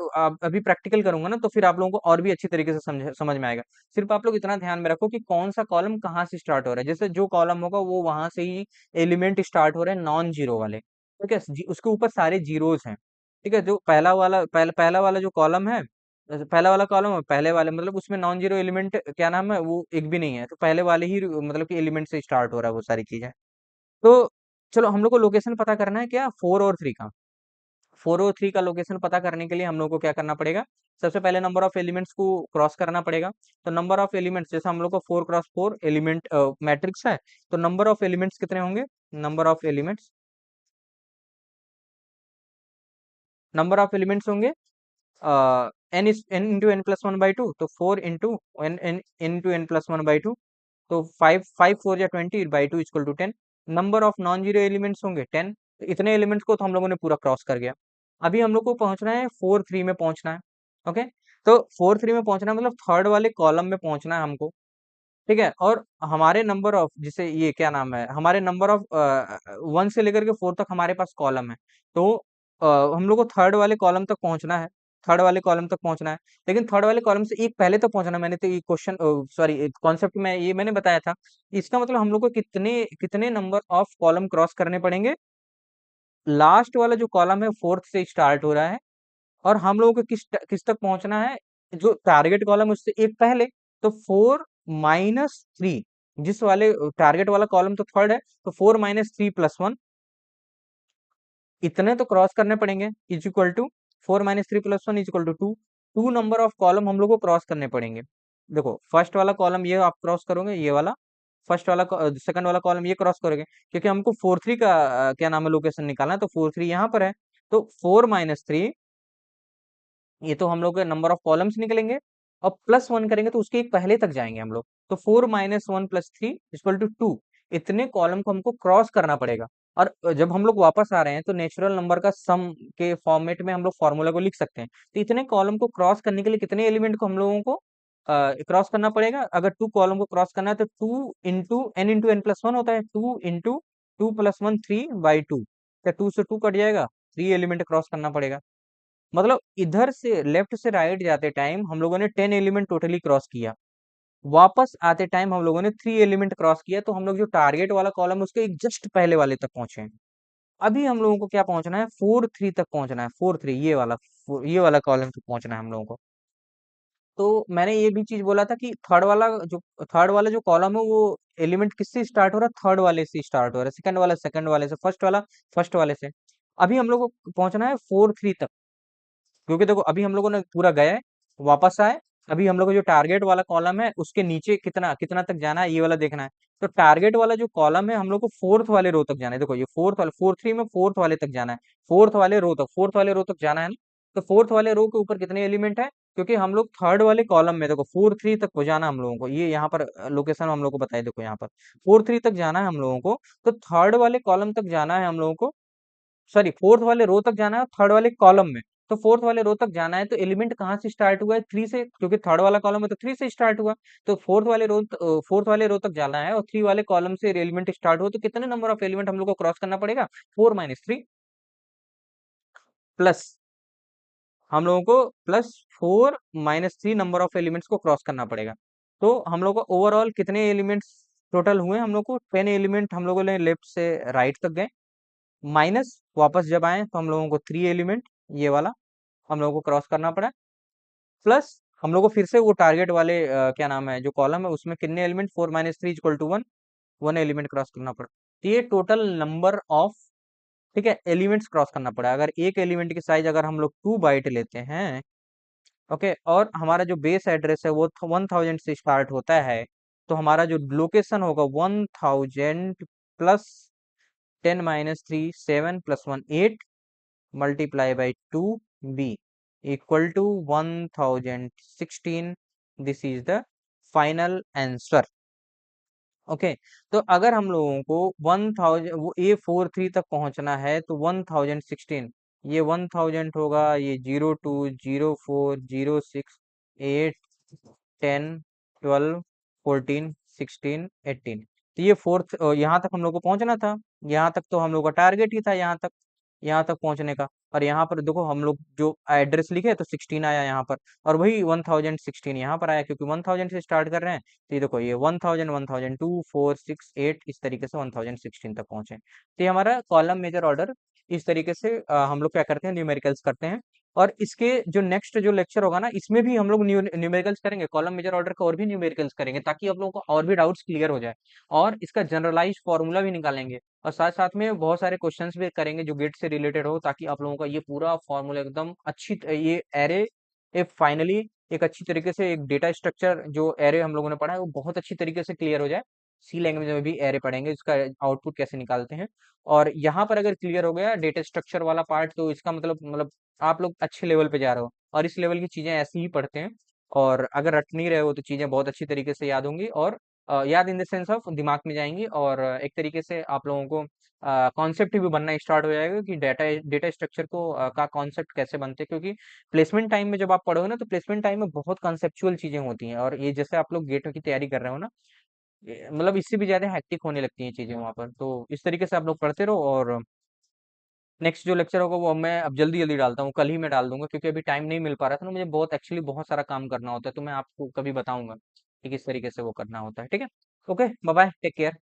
अभी प्रैक्टिकल करूंगा ना तो फिर आप लोगों को और भी अच्छी तरीके से समझ समझ में आएगा। सिर्फ आप लोग इतना ध्यान में रखो कि कौन सा कॉलम कहाँ से स्टार्ट हो रहा है, जैसे जो कॉलम होगा वो वहां से ही एलिमेंट स्टार्ट हो रहे हैं नॉन जीरो वाले। ठीक है, उसके ऊपर सारे जीरोस हैं। ठीक है, जो पहला वाला जो कॉलम है, पहला वाला कॉलम है, पहले वाले मतलब उसमें नॉन जीरो एलिमेंट क्या नाम है वो एक भी नहीं है, तो पहले वाले ही मतलब कि एलिमेंट से स्टार्ट हो रहा है वो सारी चीजें। तो चलो हम लोग को लोकेशन पता करना है क्या, 4 और 3 का। 403 का लोकेशन पता करने के लिए हम लोग को क्या करना पड़ेगा, सबसे पहले नंबर ऑफ एलिमेंट्स को क्रॉस करना पड़ेगा। तो नंबर ऑफ एलिमेंट्स, जैसे हम लोग को 4 क्रॉस 4 एलिमेंट मैट्रिक्स है, तो नंबर ऑफ एलिमेंट्स कितने होंगे, number of elements number of elements होंगे n इंटू n+1/2, तो 4 इंटू n इंटू n+1/2, तो 5 5 4 या 20/2 = 10। Number of non zero elements होंगे 10। तो इतने एलिमेंट्स को तो हम लोगों ने पूरा क्रॉस कर गया। अभी हम लोग को पहुंचना है 4 3 में पहुंचना है। ओके, तो 4 3 में पहुंचना है मतलब थर्ड वाले कॉलम में पहुंचना है हमको। ठीक है, और हमारे नंबर ऑफ, जिसे ये क्या नाम है, हमारे नंबर ऑफ 1 से लेकर के 4 तक हमारे पास कॉलम है। तो अ, हम लोग को थर्ड वाले कॉलम तक पहुंचना है। थर्ड वाले कॉलम तक पहुंचना है, लेकिन थर्ड वाले कॉलम से एक पहले तक पहुंचना है। मैंने तो ये क्वेश्चन, सॉरी, कॉन्सेप्ट में ये मैंने बताया था। इसका मतलब हम लोग को कितने कितने नंबर ऑफ कॉलम क्रॉस करने पड़ेंगे। लास्ट वाला जो कॉलम है फोर्थ से स्टार्ट हो रहा है, और हम लोगों को किस किस तक पहुंचना है, जो टारगेट कॉलम है उससे एक पहले। तो 4 - 3, जिस वाले टारगेट वाला कॉलम तो थर्ड है, तो 4 - 3 + 1, इतने तो क्रॉस करने पड़ेंगे, is equal to 4 - 3 + 1 = 2। To number of column हम लोग को क्रॉस करने पड़ेंगे। देखो फर्स्ट वाला कॉलम ये आप क्रॉस करोगे, ये वाला फर्स्ट वाला, सेकंड वाला कॉलम ये क्रॉस करोगे, क्योंकि हमको 4 3 का क्या नाम है लोकेशन निकालना है, तो 4 3 यहाँ पर है। तो 4 - 3, ये तो हम लोग के नंबर ऑफ कॉलम्स निकलेंगे, और +1 करेंगे तो उसके एक पहले तक जाएंगे हम लोग। तो 4 - 1 + 3 = 2। इतने कॉलम को हमको क्रॉस करना पड़ेगा। और जब हम लोग वापस आ रहे हैं तो नेचुरल नंबर का सम के फॉर्मेट में हम लोग फॉर्मूला को लिख सकते हैं। तो इतने कॉलम को क्रॉस करने के लिए कितने एलिमेंट को हम लोगों को क्रॉस करना पड़ेगा, अगर टू कॉलम को क्रॉस करना है तो 2 × n × n+1 होता है, 2 × 2 + 1 3/2, क्या 2 से 2 कट जाएगा, 3 एलिमेंट क्रॉस करना पड़ेगा। मतलब इधर से लेफ्ट से राइट जाते टाइम हम लोगों ने 10 एलिमेंट टोटली क्रॉस किया। वापस आते टाइम हम लोगों ने 3 एलिमेंट क्रॉस किया, तो हम लोग जो टारगेट वाला कॉलम है उसके एक जस्ट पहले वाले तक पहुंचे हैं। अभी हम लोगों को क्या पहुंचना है, 4 3 तक पहुंचना है, 4 3 ये वाला कॉलम तक पहुंचना है हम लोगों को। तो मैंने ये भी चीज बोला था कि थर्ड वाला जो कॉलम है वो एलिमेंट किससे स्टार्ट हो रहा है, थर्ड वाले से स्टार्ट हो रहा है, सेकंड वाला सेकंड वाले से, फर्स्ट वाला फर्स्ट वाले से। अभी हम लोग को पहुंचना है 4 3 तक, क्योंकि देखो अभी हम लोगों ने पूरा गए, वापस आए। अभी हम लोग को जो टारगेट वाला कॉलम है उसके नीचे कितना कितना तक जाना है ये वाला देखना है। तो टारगेट वाला जो कॉलम है हम लोग को फोर्थ वाले रो तक जाना है। देखो ये फोर्थ वाले, 4 3 में फोर्थ वाले तक जाना है, फोर्थ वाले रो तक जाना है ना। तो फोर्थ वाले रो के ऊपर कितने एलिमेंट है, क्योंकि हम लोग थर्ड वाले कॉलम में, देखो 4 3 तक पहुंचाना हम लोगों को, ये यहाँ पर लोकेशन हम लोग को बताए, देखो यहाँ पर 4 3 तक जाना है हम लोगों को। तो थर्ड वाले कॉलम तक जाना है हम लोगों को, सॉरी फोर्थ वाले रो तक जाना है थर्ड वाले कॉलम में। तो फोर्थ वाले रो तक जाना है तो एलिमेंट कहाँ से स्टार्ट हुआ है, 3 से, क्योंकि थर्ड वाला कॉलम है तो 3 से स्टार्ट हुआ। तो फोर्थ वाले रो तक जाना है और 3 वाले कॉलम से एलिमेंट स्टार्ट हुआ, तो कितने नंबर ऑफ एलिमेंट हम लोग को क्रॉस करना पड़ेगा, 4 - 3 प्लस, हम लोगों को +4 - 3 नंबर ऑफ एलिमेंट्स को क्रॉस करना पड़ेगा। तो हम लोग को ओवरऑल कितने एलिमेंट्स टोटल हुए, हम लोग को 10 एलिमेंट हम लोगों ने लेफ्ट से राइट तक गए, माइनस वापस जब आए तो हम लोगों को 3 एलिमेंट ये वाला हम लोगों को क्रॉस करना पड़ा, प्लस हम लोग को फिर से वो टारगेट वाले क्या नाम है जो कॉलम है उसमें कितने एलिमेंट, 4 - 3 = 1, 1 एलिमेंट क्रॉस करना पड़ा। तो ये टोटल नंबर ऑफ, ठीक है, एलिमेंट्स क्रॉस करना पड़ा। अगर एक एलिमेंट की साइज अगर हम लोग 2 बाइट लेते हैं, ओके, और हमारा जो बेस एड्रेस है वो 1000 से स्टार्ट होता है, तो हमारा जो लोकेशन होगा 1000 plus 10 - 3 7 plus 1 8 multiply by 2b equal to 1016। This is the final answer. Okay, तो अगर हम लोगों को 1000 वो A43 तक पहुंचना है तो 1016, ये 1000 होगा, ये 02 04 06 8 10 12 14 16 18। तो ये फोर्थ, यहाँ तक हम लोग को पहुंचना था। यहाँ तक तो हम लोग का टारगेट ही था, यहाँ तक पहुंचने का। और यहाँ पर देखो हम लोग जो एड्रेस लिखे तो 16 आया यहाँ पर, और वही 1016 यहाँ पर आया, क्योंकि 1000 से स्टार्ट कर रहे हैं। तो ये देखो, ये 1000 1000 2 4 6 8 इस तरीके से 1016 तक पहुंचे। तो ये हमारा कॉलम मेजर ऑर्डर इस तरीके से हम लोग क्या करते हैं, न्यूमेरिकल्स करते हैं। और इसके जो नेक्स्ट जो लेक्चर होगा ना, इसमें भी हम लोग न्यूमेरिकल्स करेंगे, कॉलम मेजर ऑर्डर का और भी न्यूमेरिकल्स करेंगे, ताकि आप लोगों को और भी डाउट्स क्लियर हो जाए। और इसका जनरलाइज फॉर्मूला भी निकालेंगे, और साथ साथ में बहुत सारे क्वेश्चंस भी करेंगे जो गेट से रिलेटेड हो, ताकि आप लोगों का ये पूरा फॉर्मूला एकदम ये एरे, एक फाइनली एक अच्छी तरीके से एक डेटा स्ट्रक्चर जो एरे हम लोगों ने पढ़ा है वो बहुत अच्छी तरीके से क्लियर हो जाए। सी लैंग्वेज में भी एरे पढ़ेंगे, इसका आउटपुट कैसे निकालते हैं। और यहाँ पर अगर क्लियर हो गया डेटा स्ट्रक्चर वाला पार्ट, तो इसका मतलब आप लोग अच्छे लेवल पे जा रहे हो, और इस लेवल की चीजें ऐसे ही पढ़ते हैं। और अगर रट नहीं रहे हो तो चीजें बहुत अच्छी तरीके से याद होंगी, और याद इन द सेंस ऑफ दिमाग में जाएंगी, और एक तरीके से आप लोगों को कॉन्सेप्ट भी बनना स्टार्ट हो जाएगा कि डेटा डेटा स्ट्रक्चर को का कॉन्सेप्ट कैसे बनते हैं। क्योंकि प्लेसमेंट टाइम में जब आप पढ़ोगे ना, तो प्लेसमेंट टाइम में बहुत कॉन्सेप्चुअल चीजें होती हैं, और ये जैसे आप लोग गेट की तैयारी कर रहे हो ना, मतलब इससे भी ज्यादा हैक्टिक होने लगती हैं चीजें वहां पर। तो इस तरीके से आप लोग पढ़ते रहो, और नेक्स्ट जो लेक्चर होगा वो मैं अब जल्दी जल्दी डालता हूँ, कल ही मैं डाल दूंगा, क्योंकि अभी टाइम नहीं मिल पा रहा था ना, मुझे बहुत एक्चुअली बहुत सारा काम करना होता है। तो मैं आपको कभी बताऊंगा कि किस तरीके से वो करना होता है, ठीक है। Okay, bye bye, take care.